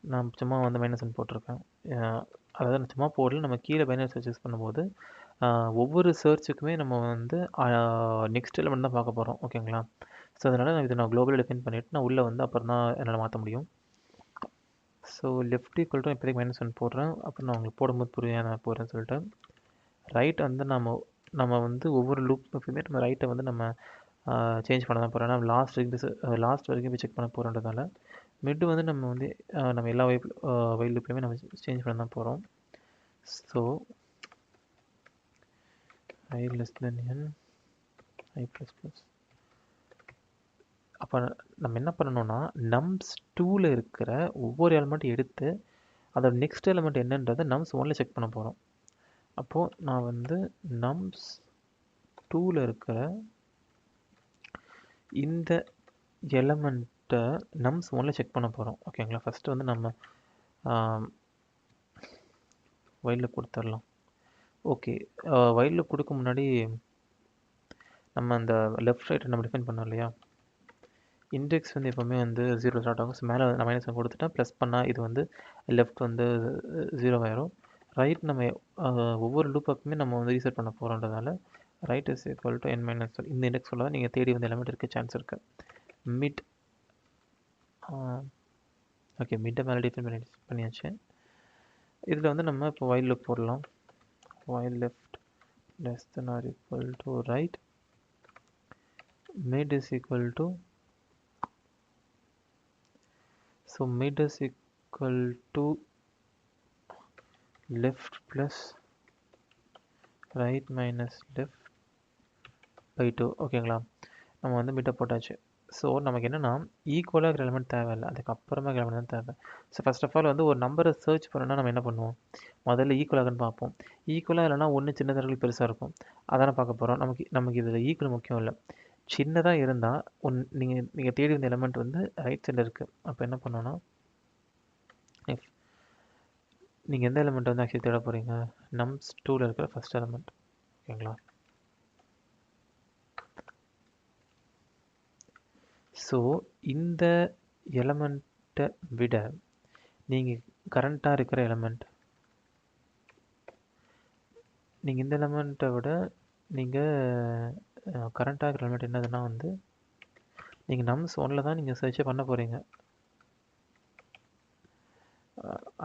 நான் சும்மா வந்து -1 போட்டிருக்கேன். அதாவது நான் சும்மா போடல, நம்ம கீழே பைனரி சர்ச் யூஸ் பண்ணும்போது ஒவ்வொரு சர்ச்சுக்குமே நம்ம வந்து நெக்ஸ்ட் எலிமெண்ட் தான் பார்க்க போகிறோம். ஓகேங்களா? ஸோ அதனால் இதை நான் குளோபலாக டிஃபைன் பண்ணிவிட்டு நான் உள்ளே வந்து அப்புறம் தான் என்னால் மாற்ற முடியும். ஸோ லெஃப்ட் ஈக்குவல் டு இப்போதைக்கு -1 போடுறேன். அப்புறம் நான் உங்களுக்கு போடும்போது புரியும் நான் போடுறேன்னு சொல்லிட்டு. ரைட் வந்து நம்ம வந்து ஒவ்வொரு லூப்புமே நம்ம ரைட்டை வந்து நம்ம சேஞ்ச் பண்ண தான் போகிறோம். நம்ம லாஸ்ட் வரைக்கும் போய் செக் பண்ண போகிறோன்றதால மிட் வந்து நம்ம வந்து நம்ம எல்லா வைல் லூப்லையுமே நம்ம சேஞ்ச் பண்ண தான் போகிறோம். So i less than n i plus plus. அப்போ நம்ம என்ன பண்ணணும்னா nums2ல இருக்கிற ஒவ்வொரு எலிமெண்ட்டும் எடுத்து அதோட நெக்ஸ்ட் எலிமெண்ட் என்னன்றதை nums1ல செக் பண்ண போகிறோம். அப்போது நான் வந்து nums2ல இருக்கிற இந்த எலிமெண்ட்டை nums1ல செக் பண்ண போகிறோம். ஓகேங்களா? ஃபஸ்ட்டு வந்து நம்ம வைலில் கொடுத்துடலாம். ஓகே, வைலில் கொடுக்க முன்னாடி நம்ம அந்த லெஃப்ட் ரைட்டை நம்ம டிஃபைன் பண்ணோம் இல்லையா? இண்டெக்ஸ் வந்து எப்போவுமே வந்து 0 ஸ்டார்ட் ஆகும். ஸோ மேலே நான் -1 கொடுத்துட்டா ப்ளஸ் பண்ணால் இது வந்து லெஃப்ட் வந்து 0 ஆயிரும். ரைட் நம்ம ஒவ்வொரு லூப் அப்பவுமே நம்ம வந்து ரீசெட் பண்ண போகிறோன்றதால right is equal to n-1. இந்த இண்டெக்ஸ் சொல்ல தான் நீங்கள் தேடி வந்த எலிமெண்ட் இருக்க சான்ஸ் இருக்குது. மிட் ஓகே, மிட்டை மேலே டிஃபைன் பண்ணியாச்சு. இதில் வந்து நம்ம இப்போ வைல் லூப் போடலாம். While left less than or equal to right, mid is equal to, so mid is equal to left plus right minus left by 2. ஓகேங்களா? நம்ம வந்து மிட்டை போட்டாச்சு. ஸோ நமக்கு என்னென்னா ஈக்குவலாக இருக்கிற எலிமெண்ட் தேவையில்லை, அதுக்கப்புறமா எலிமெண்ட் தான் தேவை. ஸோ ஃபஸ்ட் ஆஃப் ஆல் வந்து ஒரு நம்பரை சர்ச் பண்ணணும்னா நம்ம என்ன பண்ணுவோம்? முதல்ல ஈக்குவலாகன்னு பார்ப்போம். ஈக்குவலாக இல்லைனா ஒன்று சின்னதாக பெருசாக இருக்கும், அதான பார்க்க போகிறோம். நமக்கு இதில் ஈக்குவல் முக்கியம் இல்லை. சின்னதாக இருந்தால் நீங்கள் தேடி வந்த எலிமெண்ட் வந்து ரைட் சைடில் இருக்குது. அப்போ என்ன பண்ணோன்னா நீங்கள் எந்த எலிமெண்ட் வந்து ஆக்சுவலி தேட போகிறீங்க? nums2ல இருக்கிற ஃபஸ்ட் எலிமெண்ட். ஓகேங்களா? ஸோ இந்த எலிமெண்ட்டை விட நீங்கள் கரண்ட்டாக இருக்கிற எலிமெண்ட், நீங்கள் இந்த எலிமெண்ட்டை விட நீங்கள் கரண்ட்டாக இருக்கிற எலிமெண்ட் என்னதுன்னா வந்து நீங்கள் nums1ல தான் நீங்கள் சர்ச்சே பண்ண போகிறீங்க.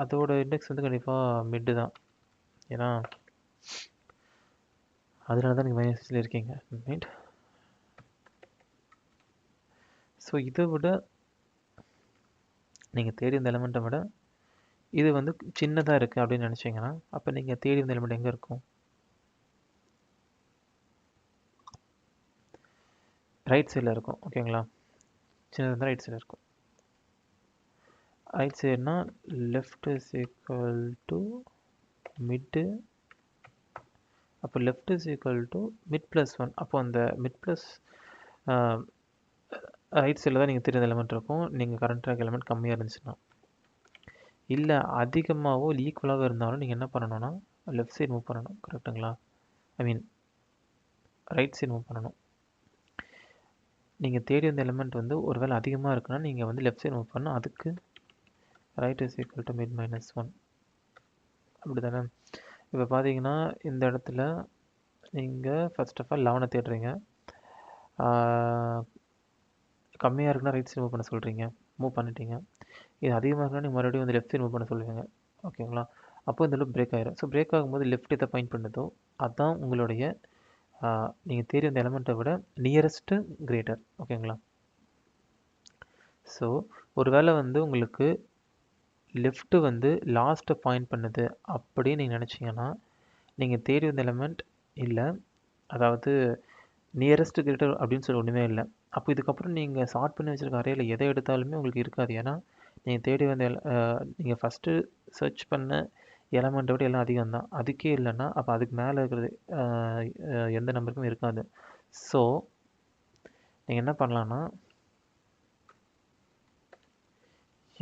அதோட இண்டெக்ஸ் வந்து கண்டிப்பாக மிட்டு தான். ஏன்னா அதனால தான் நீங்கள் -6ல் இருக்கீங்க. ரைட்? ஸோ இதை விட நீங்கள் தேடி வந்த எலிமெண்ட்டை விட இது வந்து சின்னதாக இருக்குது அப்படின்னு நினச்சிங்கன்னா அப்போ நீங்கள் தேடி வந்த எலிமெண்ட் எங்கே இருக்கும்? ரைட் சைடில் இருக்கும். ஓகேங்களா? சின்னதாக தான் ரைட் சைடில் இருக்கும். ரைட் சைடுனா left is equal to mid, அப்போ left is equal to mid plus 1. அப்போ அந்த மிட் ப்ளஸ் ரைட் சைடில் தான் நீங்கள் தெரிந்த எலிமெண்ட் இருக்கும். நீங்கள் கரண்ட்டாக எலிமெண்ட் கம்மியாக இருந்துச்சுன்னா. இல்லை அதிகமாகவோ இல்லை ஈக்குவலாக இருந்தாலும் நீங்கள் என்ன பண்ணணும்னா லெஃப்ட் சைடு மூவ் பண்ணணும். கரெக்டுங்களா? ஐ மீன் ரைட் சைடு மூவ் பண்ணணும். நீங்கள் தேடி வந்த எலிமெண்ட் வந்து ஒரு வேளை அதிகமாக இருக்குன்னா நீங்கள் வந்து லெஃப்ட் சைடு மூவ் பண்ணணும். அதுக்கு right is equal to mid -1. அப்படி தானே? இப்போ பார்த்தீங்கன்னா இந்த இடத்துல நீங்கள் ஃபர்ஸ்ட் ஆஃப் ஆல் 11 தேடுறீங்க. கம்மியாக இருக்குன்னா ரைட் சைடு மூவ் பண்ண சொல்கிறீங்க, மூவ் பண்ணிட்டீங்க. இது அதிகமாக இருக்குன்னா நீங்கள் மறுபடியும் வந்து லெஃப்ட் சைடு மூவ் பண்ண சொல்லுவீங்க. ஓகேங்களா? அப்போ இந்த லூப் பிரேக் ஆயிரும். ஸோ பிரேக் ஆகும்போது லெஃப்ட் எதை பாயிண்ட் பண்ணுதோ அதுதான் உங்களுடைய நீங்கள் தேடி வந்த எலிமெண்ட்டை விட நியரஸ்ட்டு கிரேட்டர். ஓகேங்களா? ஸோ ஒரு வேளை வந்து உங்களுக்கு லெஃப்ட்டு வந்து லாஸ்ட்டை பாயிண்ட் பண்ணுது அப்படின்னு நீங்கள் நினச்சிங்கன்னா நீங்கள் தேடி வந்த எலிமெண்ட் இல்லை, அதாவது நியரஸ்ட் கிரேட்டர் அப்படின்னு சொல்லி ஒன்றுமே இல்லை. அப்போ இதுக்கப்புறம் நீங்கள் சார்ட் பண்ணி வச்சுருக்க அரேயில் எதை எடுத்தாலுமே உங்களுக்கு இருக்காது. ஏன்னா நீங்கள் தேடி வந்த நீங்கள் ஃபஸ்ட்டு சர்ச் பண்ண எலமெண்ட்டை விட எல்லாம் அதிகம் தான். அதுக்கே இல்லைன்னா அப்போ அதுக்கு மேலே இருக்கிறது எந்த நம்பருக்கும் இருக்காது. ஸோ நீங்கள் என்ன பண்ணலான்னா,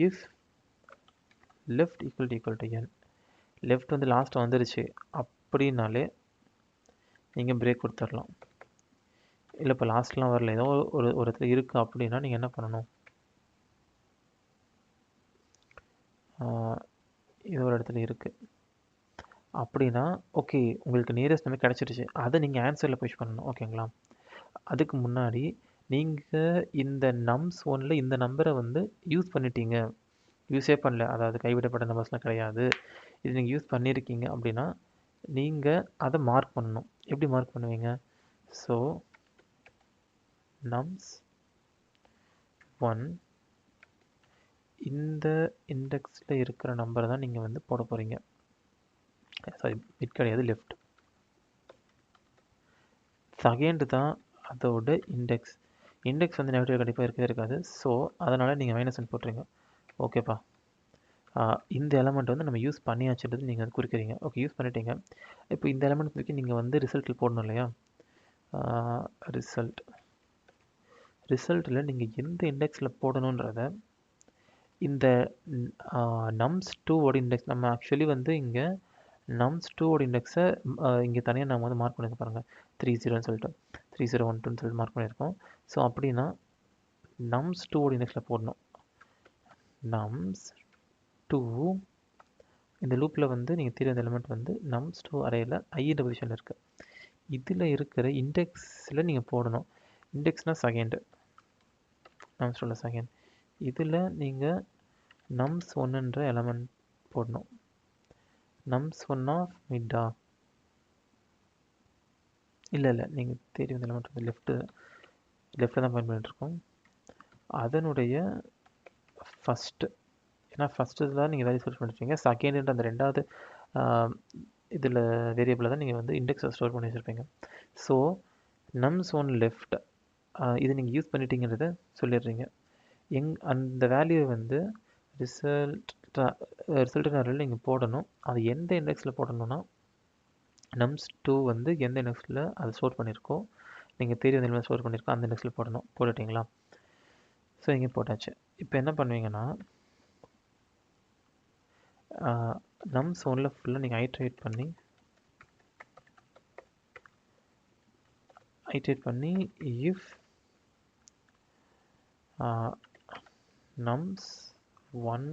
if left equal to n, left வந்து லாஸ்ட் வந்துருச்சு அப்படின்னாலே நீங்கள் பிரேக் கொடுத்துடலாம். இல்லை இப்போ லாஸ்ட்லாம் வரல, ஏதோ ஒரு இடத்துல இருக்குது அப்படின்னா நீங்கள் என்ன பண்ணணும், இது ஒரு இடத்துல இருக்குது அப்படின்னா ஓகே உங்களுக்கு நியரஸ்ட் நம்பர் கிடச்சிருச்சு, அதை நீங்கள் ஆன்சரில் புஷ் பண்ணணும். ஓகேங்களா? அதுக்கு முன்னாடி நீங்கள் இந்த நம்ஸ் ஒன்ல இந்த நம்பரை வந்து யூஸ் பண்ணிட்டீங்க, யூஸே பண்ணல, அதாவது கைவிடப்பட்ட நம்பர்ஸ்லாம் கிடையாது, இது நீங்கள் யூஸ் பண்ணியிருக்கீங்க அப்படின்னா நீங்கள் அதை மார்க் பண்ணணும். எப்படி மார்க் பண்ணுவீங்க? ஸோ nums 1 இந்த இண்டெக்ஸில் இருக்கிற நம்பரை தான் நீங்கள் வந்து போட போகிறீங்க. சாரி, பிட் கிடையாது, லெஃப்ட். செகண்ட் தான் அதோட இண்டெக்ஸ். இண்டெக்ஸ் வந்து நெகட்டிவ் கண்டிப்பாக இருக்கவே இருக்காது. ஸோ அதனால் நீங்கள் -1 போட்டுருங்க. ஓகேப்பா, இந்த எலமெண்ட் வந்து நம்ம யூஸ் பண்ணியாச்சுன்றது நீங்கள் வந்து குறிக்கிறீங்க. ஓகே, யூஸ் பண்ணிட்டீங்க. இப்போ இந்த எலமெண்ட் தூக்கி நீங்கள் வந்து ரிசல்ட்டில் போடணும் இல்லையா? ரிசல்ட்டில் நீங்கள் எந்த இண்டெக்ஸில் போடணுன்றத இந்த nums2 ஓட இண்டெக்ஸ், நம்ம ஆக்சுவலி வந்து இங்கே nums2 ஓட இண்டெக்ஸை இங்கே தனியாக நம்ம வந்து மார்க் பண்ணியிருக்க பாருங்கள், 30ன்னு சொல்லிட்டு 3012ன்னு சொல்லிட்டு மார்க் பண்ணியிருக்கோம். ஸோ அப்படின்னா nums2 ஓட இண்டெக்ஸில் போடணும். nums2 இந்த லூப்பில் வந்து நீங்கள் தெரியாத எலிமெண்ட் வந்து nums2 அரேயில் ஐன்ற பொசிஷனில் இருக்குது. இதில் இருக்கிற இண்டெக்ஸில் நீங்கள் போடணும். இண்டெக்ஸ்னால் செகண்ட், nums2ல செகண்ட். இதில் நீங்கள் nums1ன்ற எலமெண்ட் போடணும். nums1 ஆஃப் மிட்டா, இல்லை நீங்கள் தேடி வந்த எலமெண்ட் வந்து லெஃப்ட்டில் தான் பாயிண்ட் பண்ணிட்டுருக்கோம். அதனுடைய ஃபஸ்ட்டு, ஏன்னா ஃபஸ்ட்டு இதில் நீங்கள் வேல்யூ ஸ்டோர் பண்ணிருப்பீங்க, செகண்டுன்ற அந்த ரெண்டாவது இதில் வேரியபிளில் தான் நீங்கள் வந்து இண்டெக்ஸை ஸ்டோர் பண்ணி வச்சுருப்பீங்க. ஸோ nums1 லெஃப்ட், இது நீங்கள் யூஸ் பண்ணிட்டீங்கிறத சொல்லிடுறீங்க. அந்த வேல்யூவை வந்து ரிசல்ட் நேரில் நீங்கள் போடணும். அது எந்த இண்டெக்ஸில் போடணும்னா nums2 வந்து எந்த இண்டெக்ஸில் அதை ஸ்டோர் பண்ணியிருக்கோ, நீங்கள் தேடி வந்து எலிமெண்ட் ஸ்டோர் பண்ணியிருக்கோ அந்த இண்டெக்ஸில் போடணும். போட்டுட்டிங்களா? ஸோ இங்கே போட்டாச்சு. இப்போ என்ன பண்ணுவீங்கன்னா nums1ல ஃபுல்லாக நீங்கள் ஐட்ரேட் பண்ணி if nums1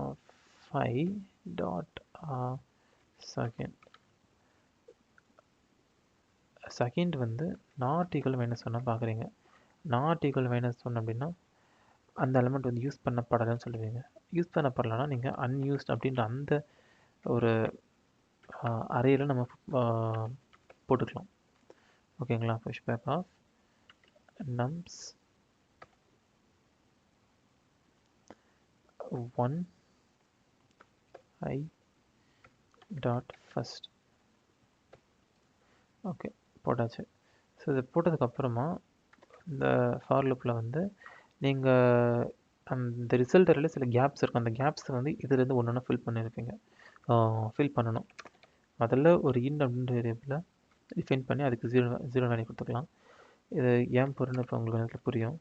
of 5 dot second வந்து நாட் ஈக்குவல் -1 பார்க்குறீங்க. நாட் ஈக்குவல் -1 அப்படின்னா அந்த எலிமெண்ட் வந்து யூஸ் பண்ணப்படலைன்னு சொல்லுவீங்க. யூஸ் பண்ணப்படலைன்னா நீங்கள் அன்யூஸ்ட் அப்படின்ற அந்த ஒரு அரேயில் நம்ம போட்டுக்கலாம். ஓகேங்களா? Push back of nums 1 i dot first. Okay, போட்டாச்சு. ஸோ இதை போட்டதுக்கப்புறமா இந்த ஃபார் லூப்பில் வந்து நீங்கள் அந்த ரிசல்ட் அரேல சில கேப்ஸ் இருக்கும். அந்த கேப்ஸை வந்து இதுலேருந்து ஒன்று ஒன்று ஃபில் பண்ணணும். முதல்ல ஒரு இன் அப்படின்ற வேரியபிளை டிஃபைன் பண்ணி அதுக்கு 0 வேல்யூ கொடுத்துக்கலாம். இது ஏன் பொருள்னு இப்போ உங்களுக்கு நேரத்தில் புரியும்.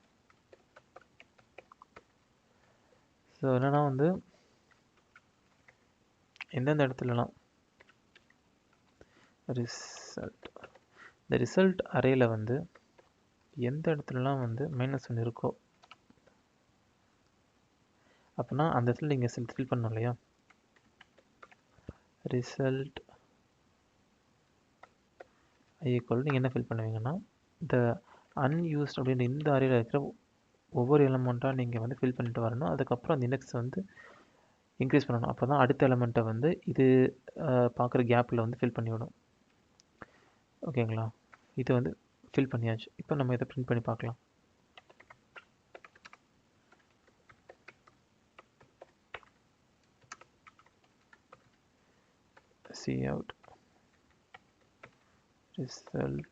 ஸோ என்னென்னா வந்து எந்தெந்த இடத்துலலாம் இந்த ரிசல்ட் அரேயில் வந்து எந்த இடத்துலலாம் வந்து -1 இருக்கோ அப்படின்னா அந்த இடத்துல நீங்கள் ஃபில் பண்ணணும் இல்லையா? ரிசல்ட் ஈக்குவல் நீங்கள் என்ன ஃபில் பண்ணுவீங்கன்னா இந்த அன்யூஸ்ட் அப்படின்ற இந்த அரேயில் இருக்கிற ஒவ்வொரு எலமெண்ட்டாக நீங்கள் வந்து ஃபில் பண்ணிட்டு வரணும். அதுக்கப்புறம் அந்த இண்டெக்ஸ் வந்து இன்க்ரீஸ் பண்ணணும். அப்போ தான் அடுத்த எலமெண்ட்டை வந்து இது பார்க்குற கேப்பில் வந்து ஃபில் பண்ணிவிடும். ஓகேங்களா? இது வந்து ஃபில் பண்ணியாச்சு. இப்போ நம்ம இதை பிரிண்ட் பண்ணி பார்க்கலாம். cout result.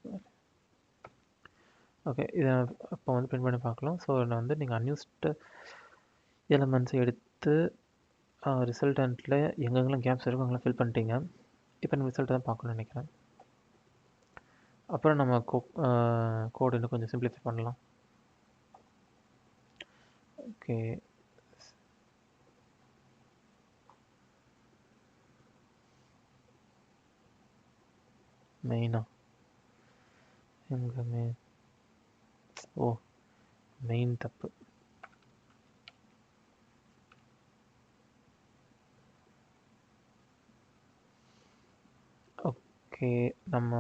ஓகே, இதை இப்போ வந்து பிரிண்ட் பண்ணி பார்க்கலாம். ஸோ நான் வந்து நீங்கள் அன்யூஸ்டு எலமெண்ட்ஸை எடுத்து ரிசல்டண்ட்டில் எங்கெங்கெல்லாம் கேப்ஸ் இருக்கோ அங்கெல்லாம் ஃபில் பண்ணிட்டீங்க. இப்போ நம்ம ரிசல்ட்டை தான் பார்க்கணும்னு நினைக்கிறேன். அப்புறம் நம்ம கோட் இன்னும் கொஞ்சம் சிம்பிளிஃபை பண்ணலாம். ஓகே, மெயினா எங்கே ஓ மெயின் தப்பு. ஓகே, நம்ம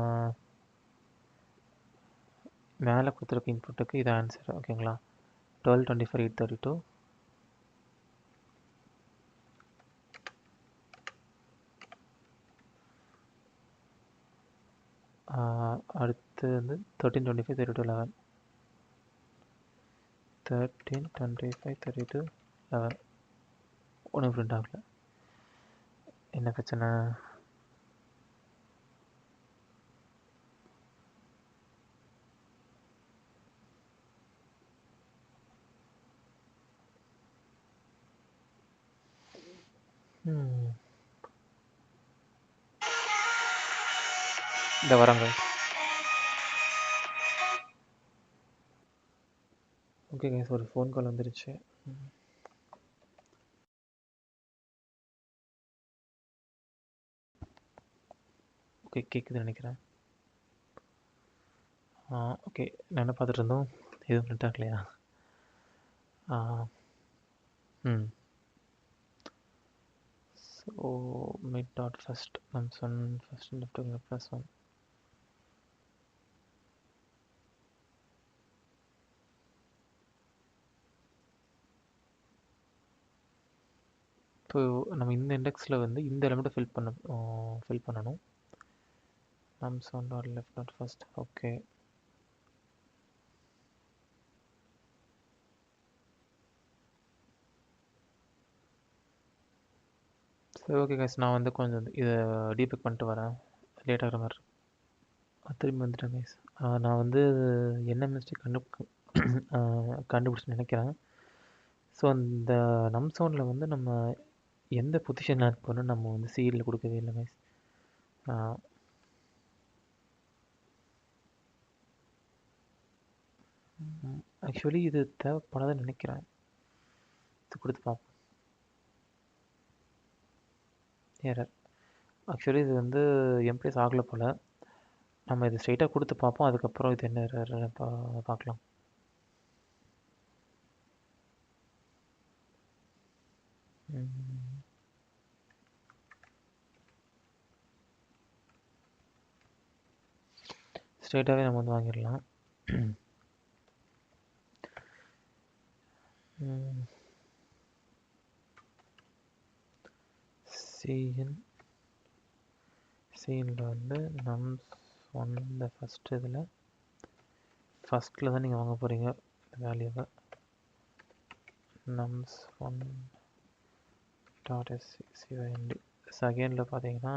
மேலே கொடுத்துருக்க இன்புட்டுக்கு இது ஆன்சர். ஓகேங்களா, 12, 24, 832. அடுத்து வந்து 13, 25, 32, 11. 13, 25, 32, 11. ஒன்றும் பிரிண்ட் ஆகல. என்ன பிரச்சனை? இந்த வரங்க. ஓகே கைஸ், ஒரு ஃபோன் கால் வந்துருச்சு. ஓகே, கேட்குதுன்னு நினைக்கிறேன். ஓகே, நான் என்ன பார்த்துட்டு இருந்தோம், எதுவும் பிரிண்ட் ஆகலையா? So mid dot first nums 1 first left plus 1. இப்போ நம்ம இந்த இண்டெக்ஸில் வந்து இந்த எலிமெண்ட்டை ஃபில் பண்ணணும். nums 1 dot left dot first. Okay, சரி. ஓகே கைஸ், நான் வந்து கொஞ்சம் இதை டீபக் பண்ணிட்டு வரேன். லேட் ஆகிற மாதிரி திரும்பி வந்துட்டேன் கைஸ். நான் வந்து என்ன மிஸ்டேக் கண்டுபிடிச்சு நினைக்கிறேன். ஸோ அந்த நம் சவுண்டில் வந்து நம்ம எந்த பொசிஷனில் ஆட் பண்ணணும் நம்ம வந்து சீடில் கொடுக்கவே இல்லை கைஸ். ஆக்சுவலி இது தேவைப்படாதுன்னு நினைக்கிறேன். இது கொடுத்து பார்ப்போம். எரர். ஆக்சுவலி இது வந்து எம்ப்ளேஸ் ஆகலை போல். நம்ம இது ஸ்ட்ரைட்டாக கொடுத்து பார்ப்போம், அதுக்கப்புறம் இது என்ன எரர் பார்க்கலாம். ஸ்ட்ரைட்டாகவே நம்ம வந்து வாங்கிடலாம். சீனில் வந்து நம்ஸ் 1 இந்த ஃபஸ்ட்டு இதில் ஃபஸ்ட்டில் தான் நீங்கள் வாங்க போகிறீங்க இந்த வேல்யூவை. nums 1 dot scind. செகண்டில் பார்த்தீங்கன்னா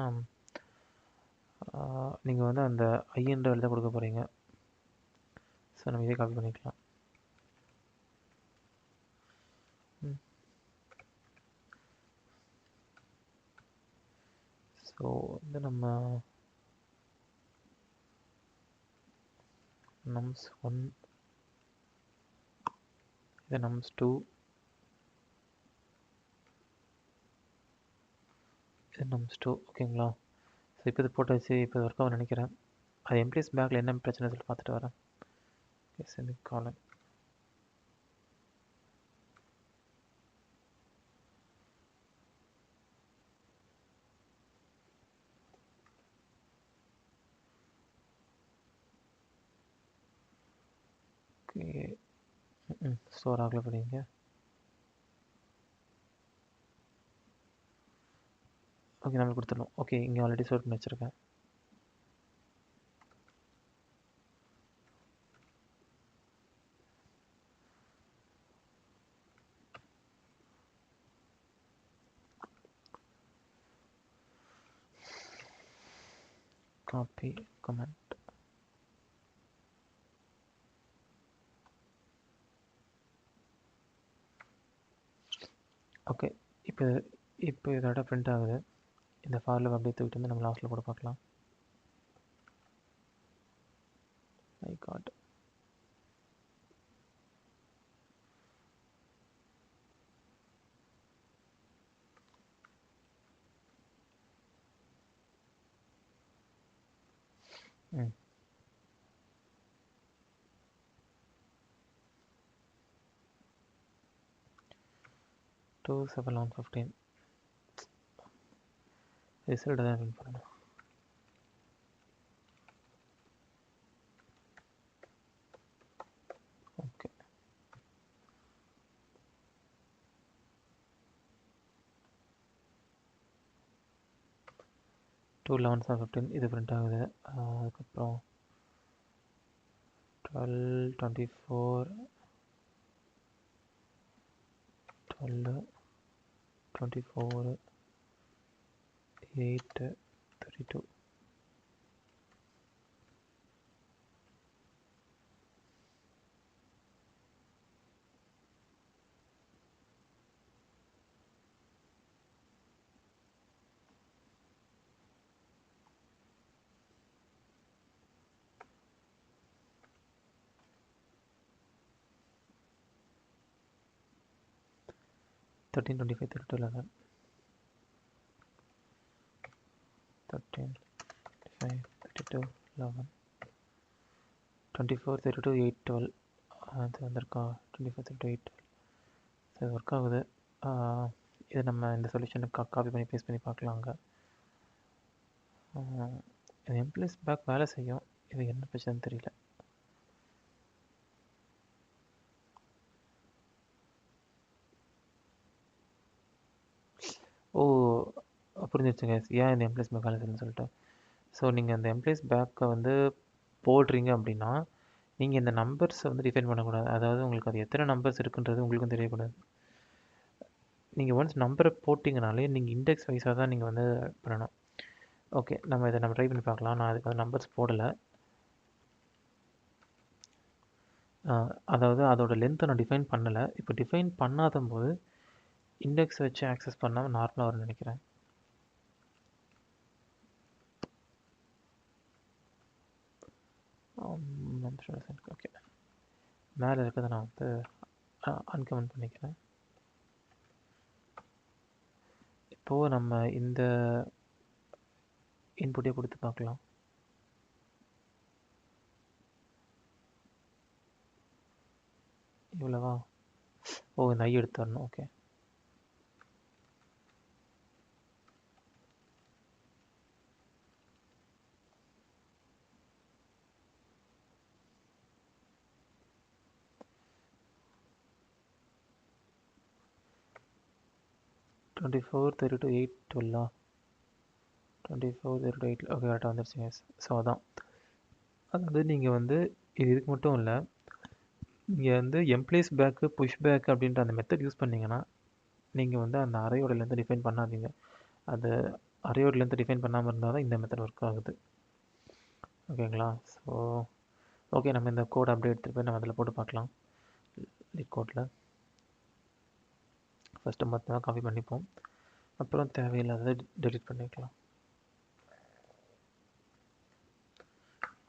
நீங்கள் வந்து அந்த ஐஎன்ற வேல்யூ தான் கொடுக்க போகிறீங்க. ஸோ நம்ம இதே காப்பி பண்ணிக்கலாம். ஸோ வந்து நம்ம nums 1, இது nums 2, இது nums 2. ஓகேங்களா, ஸோ இப்போ இது போட்டாச்சு. இப்போ ஒர்க் ஆகும் நினைக்கிறேன். அது எம்ப்ளாய்ஸ் பேக்கில் என்ன பிரச்சனை சொல்லி பார்த்துட்டு வரேன். செமிகாலன். ஓகே, ஸ்டோர் ஆகலை படிங்க. ஓகே, நம்ம கொடுத்துடலாம். ஓகே, இங்கே ஆல்ரெடி ஸ்டோர் பண்ணி வச்சுருக்கேன். Copy comment. ஓகே. இப்போ இப்போ இதோட பிரிண்ட் ஆகுது. இந்த ஃபாரில் அப்படியே தூக்கிட்டு வந்து நம்ம லாஸ்ட்டில் கூட பார்க்கலாம். I got. ம் 2/7/15 ரிசல்ட் தான் பிரிண்ட் பண்ணணும். ஓகே. டூ 11/15 இது பிரிண்ட் ஆகுது. அதுக்கப்புறம் 12/24 12/24 8/32 13/25 32 11 13/25 32 11 24/32 8/12 அது வந்திருக்கா? 24/32 8/12 இது ஒர்க் ஆகுது. இது நம்ம இந்த சொல்யூஷனுக்கு காப்பி பண்ணி பேஸ்ட் பண்ணி பார்க்கலாங்க. இது எம்ப்ளாய்ஸ் பேக் வேலை செய்யும். இது என்ன பிரச்சனைன்னு தெரியல. ஓ, புரிஞ்சிருச்சுங்க. ஏன் இந்த எம்ப்ளாய்ஸ் பேக் வேலை செய்யணும்னு சொல்லிட்டு. ஸோ நீங்கள் அந்த எம்ப்ளாய்ஸ் பேக்கை வந்து போடுறீங்க அப்படின்னா நீங்கள் இந்த நம்பர்ஸை வந்து டிஃபைன் பண்ணக்கூடாது. அதாவது உங்களுக்கு அது எத்தனை நம்பர்ஸ் இருக்குன்றது உங்களுக்கும் தெரியக்கூடாது. நீங்கள் ஒன்ஸ் நம்பரை போட்டிங்கனாலே நீங்கள் இண்டெக்ஸ் வைஸாக தான் நீங்கள் வந்து பண்ணணும். ஓகே, நம்ம இதை ட்ரை பண்ணி பார்க்கலாம். நான் அதுக்கு நம்பர்ஸ் போடலை. அதாவது அதோட லென்த்தை நான் டிஃபைன் பண்ணலை. இப்போ டிஃபைன் பண்ணாத போது இண்டெக்ஸ் வச்சு ஆக்சஸ் பண்ணாமல் நார்மலாக வரும்னு நினைக்கிறேன். ஓகே, மேலே இருக்கிறத நான் வந்து அன்கமெண்ட் பண்ணிக்கிறேன். இப்போது நம்ம இந்த இன்புட்டே கொடுத்து பார்க்கலாம். இவ்வளவா? ஓ, இந்த ஐ எடுத்து வரணும். ஓகே, டுவெண்ட்டி ஃபோர் 32 8 12 24 32 8 ஓகே, கரெக்டாக வந்துருச்சுங்க. ஸோ அதான் அதாவது நீங்கள் வந்து இதுக்கு மட்டும் இல்லை, நீங்கள் வந்து எம்ப்ளாய்ஸ் பேக்கு புஷ் பேக் அப்படின்ற அந்த மெத்தட் யூஸ் பண்ணிங்கன்னா நீங்கள் வந்து அந்த அரையோட லென்த்தை டிஃபைன் பண்ணாதீங்க. அது அரையோட லென்த்தை டிஃபைன் பண்ணாமல் இருந்தால் தான் இந்த மெத்தட் ஒர்க் ஆகுது. ஓகேங்களா? ஸோ ஓகே, நம்ம இந்த கோட் அப்படியே எடுத்துகிட்டு போய் நம்ம அதில் போட்டு பார்க்கலாம். லிட் கோட்டில் ஃபஸ்ட்டு மொத்தமாக காப்பி பண்ணிப்போம். அப்புறம் தேவையில்லாததை டெலிட் பண்ணிக்கலாம்.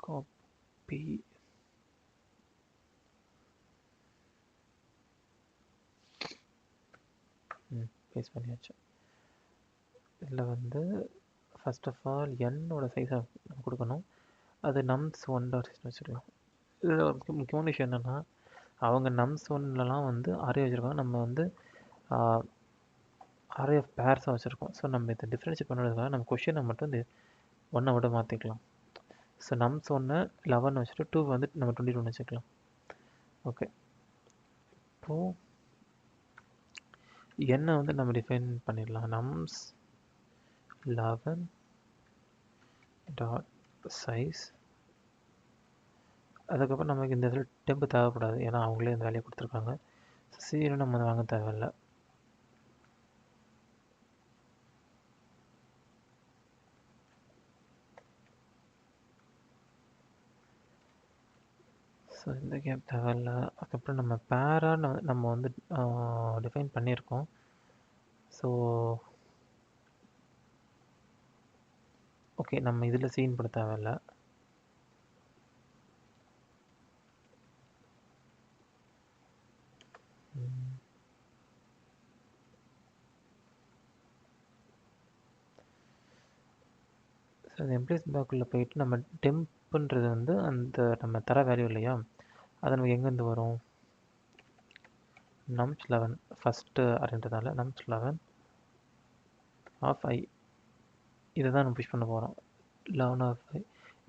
காப்பி பேஸ்ட் பண்ணியாச்சு. இதில் வந்து ஃபர்ஸ்ட் ஆஃப் ஆல் என்னோட சைஸை நம்ம கொடுக்கணும். அது நம்ஸ் 1.6 வச்சுருக்கோம். இதில் முக்கியமான விஷயம் என்னென்னா, அவங்க நம்ஸ் 1லலாம் வந்து அரே வச்சுருக்காங்க. நம்ம வந்து அரே ஆஃப் பேர்ஸாக வச்சுருக்கோம். ஸோ நம்ம இதை டிஃப்ரென்ஷியேட் பண்ணுறதுக்காக நம்ம கொஷினை மட்டும் இந்த 1 விட மாற்றிக்கலாம். ஸோ நம்ஸ் 1 11 வச்சுட்டு 2 வந்து நம்ம 22 வச்சுக்கலாம். ஓகே, இப்போது என்ன வந்து நம்ம டிஃபைன் பண்ணிடலாம். Nums 11 dot size. அதுக்கப்புறம் நமக்கு இந்த இதில் டெம்பு தேவைப்படாது, ஏன்னா அவங்களே இந்த வேலையை கொடுத்துருக்காங்க. சீரும் நம்ம வாங்க தேவையில்லை. ஸோ இந்த கேப் தேவையில்லை. அதுக்கப்புறம் நம்ம பேராக நம்ம வந்து டிஃபைன் பண்ணியிருக்கோம். ஸோ ஓகே, நம்ம இதில் சீன் போட தேவையில்ல. ஸோ அந்த எம்ப்ளாயிஸ் பேக்குள்ளே போயிட்டு நம்ம டெம்ப்ன்றது வந்து அந்த நம்ம தர வேல்யூ இல்லையா, அது நமக்கு எங்கேருந்து வரும்? nums 11 ஃபஸ்ட்டு அரேன்றதால nums 11 ஆஃப் ஐ இதை தான் நம்ம புஷ் பண்ண போகிறோம். 11 ஆஃப் ஐ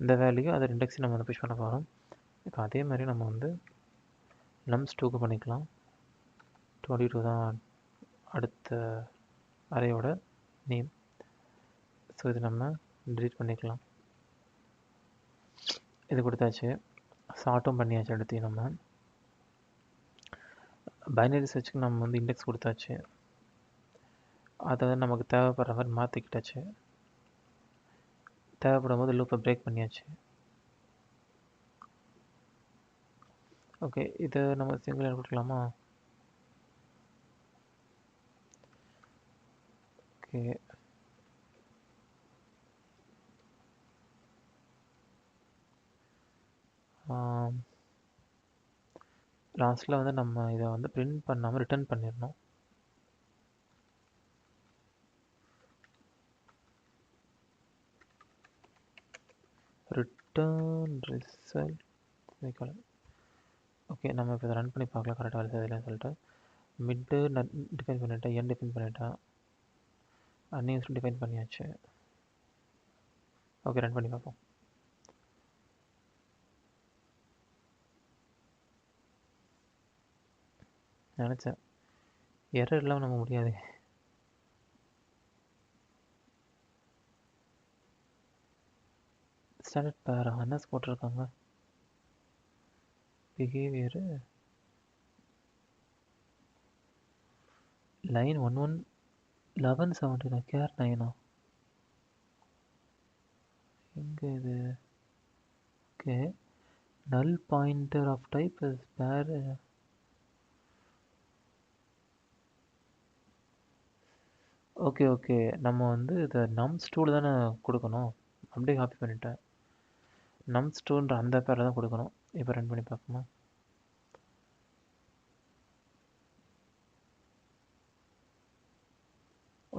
இந்த வேல்யூ அதை இண்டெக்ஸை நம்ம வந்து புஷ் பண்ண போகிறோம். இப்போ அதே மாதிரி நம்ம வந்து nums 2க்கு பண்ணிக்கலாம். 22 தான் அடுத்த அரேயோட நேம். ஸோ இது நம்ம delete பண்ணிக்கலாம். இது கொடுத்தாச்சு, சார்ட்டும் பண்ணியாச்சு. அடுத்து நம்ம பைனரி சர்ச்சுக்கு நம்ம வந்து இண்டெக்ஸ் கொடுத்தாச்சு, அதை நமக்கு தேவைப்படுற மாதிரி மாற்றிக்கிட்டாச்சு. தேவைப்படும் போது லூப்பை பிரேக் பண்ணியாச்சு. ஓகே, இதை நம்ம சிங்கிள் கொடுக்கலாமா? ஓகே, லாஸ்ட்டில் வந்து நம்ம இதை வந்து பிரிண்ட் பண்ணாமல் ரிட்டர்ன் பண்ணிடணும். Return result. ஓகே, நம்ம இப்போ இதை ரன் பண்ணி பார்க்கலாம் கரெக்டாக வேலை செய்யலைன்னு சொல்லிட்டு. மிட்டு டிஃபைன் பண்ணிட்டேன், என் டிஃபைன் பண்ணிட்டேன், அன்யூஸ் டிஃபைன் பண்ணியாச்சு. ஓகே, ரன் பண்ணி பார்ப்போம். நினச்சேன் எரர் இல்லாமல் நம்ம முடியாது. ஸ்டாண்டர்ட் பேரா என்ன போட்டிருக்காங்க? பிஹேவியரு லைன் 11 கேர் 9 எங்கே இது? Okay, null pointer of type is pair. Okay okay, நம்ம வந்து இதை nums 2 தானே கொடுக்கணும். அப்படியே காப்பி பண்ணிட்டேன். nums 2ன்ற அந்த பேரில் தான் கொடுக்கணும். இப்போ ரன் பண்ணி பார்ப்போமா?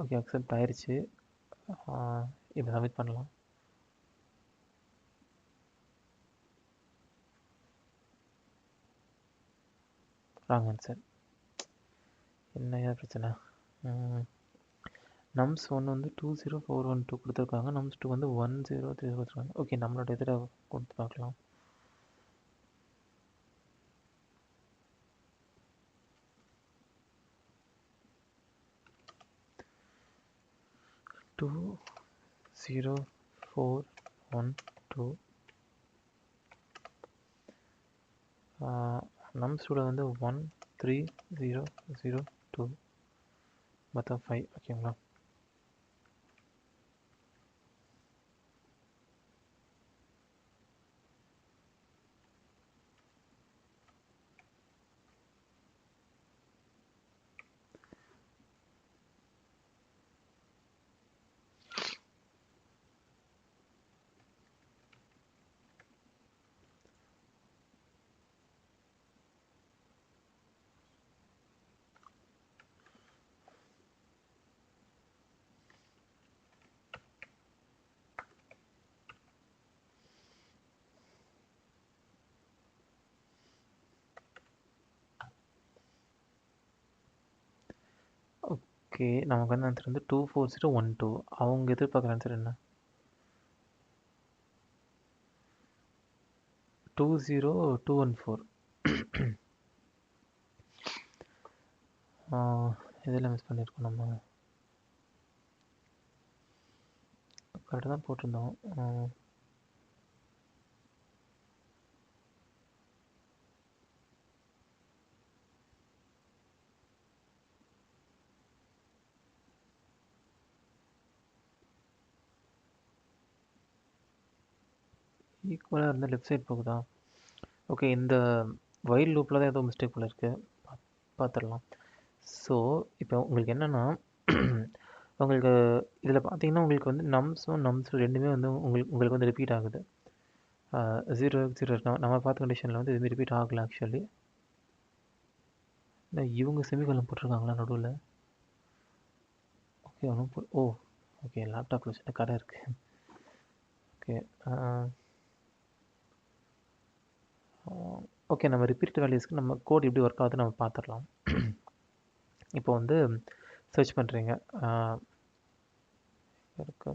ஓகே, அக்செப்ட் ஆயிடுச்சு. இப்போ சப்மிட் பண்ணலாம். Wrong answer. என்ன பிரச்சனை? nums 1 வந்து 20412 கொடுத்துருக்காங்க, nums 2 வந்து 103 கொடுத்துருக்காங்க. ஓகே, நம்மளோட இதில் கொடுத்து பார்க்கலாம். டூ 0412 nums 2 வந்து 13002 மொத்தம் 5. ஓகேங்களா? ஓகே, நமக்கு வந்து ஆன்சர் வந்து 24012. அவங்க எதிர்பார்க்குற ஆன்சர் என்ன? 20214. இதில் மிஸ் பண்ணியிருக்கோம். நம்ம கரெக்டாக தான் போட்டிருந்தோம். ஈக்குவலாக இருந்தால் லெஃப்ட் சைட் போகுதா? ஓகே, இந்த வைல் லூப்பில் தான் ஏதோ மிஸ்டேக் போல இருக்குது. பார்த்துடலாம். ஸோ இப்போ உங்களுக்கு என்னென்னா, உங்களுக்கு இதில் பார்த்தீங்கன்னா உங்களுக்கு வந்து நம்ஸும் ரெண்டுமே வந்து உங்களுக்கு வந்து ரிப்பீட் ஆகுது. 0 நம்ம பார்த்த கண்டிஷனில் வந்து எதுவுமே ரிப்பீட் ஆகலை ஆக்சுவலி. இவங்க செமிகோலன் போட்டிருக்காங்களா நடுவில்? ஓகே ஒன்றும் ஓ ஓகே லேப்டாப்பில் சின்ன கடை இருக்குது. ஓகே ஓகே நம்ம ரிப்பீட் வேல்யூஸ்க்கு நம்ம கோட் எப்படி ஒர்க் ஆகுதுன்னு நம்ம பார்த்துடலாம். இப்போ வந்து சர்ச் பண்ணுறீங்க இருக்கு.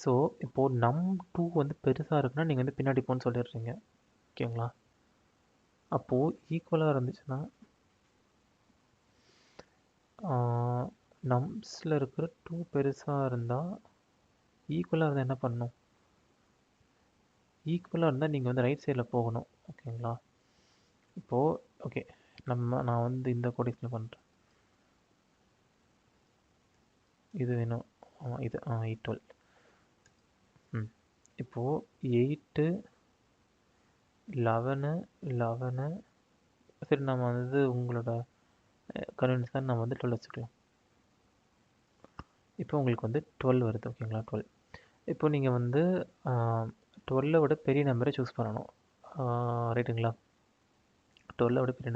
ஸோ இப்போது num2 வந்து பெருசாக இருக்குன்னா நீங்கள் வந்து பின்னாடி போன்னு சொல்லிடுறீங்க. ஓகேங்களா? அப்போது ஈக்குவலாக இருந்துச்சுன்னா நம்ஸில் இருக்கிற 2 பெருசாக இருந்தால் ஈக்குவலாக இருந்தால் என்ன பண்ணணும்? ஈக்குவலாக இருந்தால் நீங்கள் வந்து ரைட் சைடில் போகணும். ஓகேங்களா? இப்போது ஓகே நான் வந்து இந்த கோட் எக்ஸ்பிளைன் பண்ணுறேன். இது வேணும். இது 812. இப்போது 8 11 சரி நம்ம வந்து உங்களோட கன்வீனியன்ஸ் தான் நம்ம வந்து 12 வச்சுக்கலாம். இப்போ உங்களுக்கு வந்து 12 வருது. ஓகேங்களா? 12. இப்போ நீங்கள் வந்து 12 விட பெரிய நம்பரை சூஸ் பண்ணணும். ரைட்டுங்களா? 12 விட பெரிய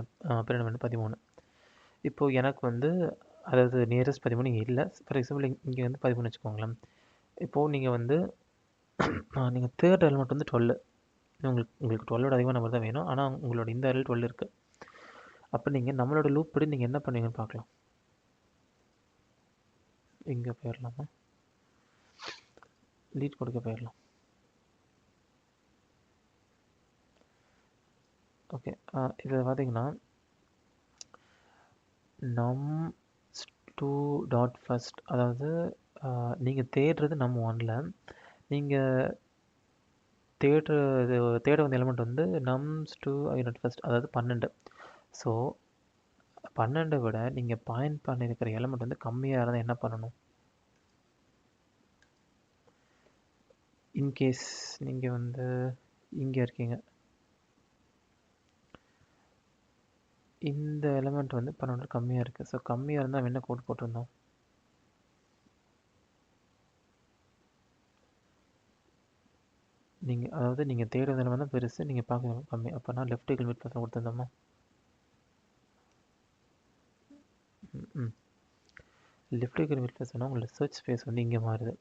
நம்பர் 13. இப்போது எனக்கு வந்து அதாவது நியரஸ்ட் 13 இங்கே இல்லை. ஃபார் எக்ஸாம்பிள் இங்கே வந்து 13 வச்சுக்கோங்களேன். இப்போது நீங்கள் வந்து நீங்கள் தேர்ட் எலிமெண்ட் வந்து 12. உங்களுக்கு 12 அதிகமாக நம்பர் தான் வேணும். ஆனால் உங்களோட இந்த அரேல 12 இருக்குது. அப்போ நீங்கள் நம்மளோட லூப் படி நீங்கள் என்ன பண்ணுவீங்கன்னு பார்க்கலாம். இங்கே போயிடலாமா? லீட் கொடுக்க போயிடலாம். ஓகே இதில் பார்த்தீங்கன்னா num2.first அதாவது நீங்கள் தேடுறது num1ல் நீங்கள் தேட வந்த எலிமெண்ட் வந்து nums2.first அதாவது 12. ஸோ 12 விட நீங்கள் பாயிண்ட் பண்ணியிருக்கிற எலிமெண்ட் வந்து கம்மியாக இருந்தால் என்ன பண்ணணும்? இன்கேஸ் நீங்கள் வந்து இங்கே இருக்கீங்க, இந்த எலிமெண்ட் வந்து 12 கம்மியாக இருக்குது. ஸோ கம்மியாக இருந்தால் என்ன கோட் போட்டிருந்தோம்? அதாவது நீங்கள் தேடுற எலிமெண்ட் தான் பெருசு, நீங்கள் பார்க்குறது கம்மி. அப்போனா லெஃப்ட் ஈக்குவல் மிட் பர்சன் கொடுத்துருந்தோமா? லெஃப்ட் ஈக்குவல் மிட் பர்சன்னா உங்களோட சர்ச் ஸ்பேஸ் வந்து இங்கே மாறுது.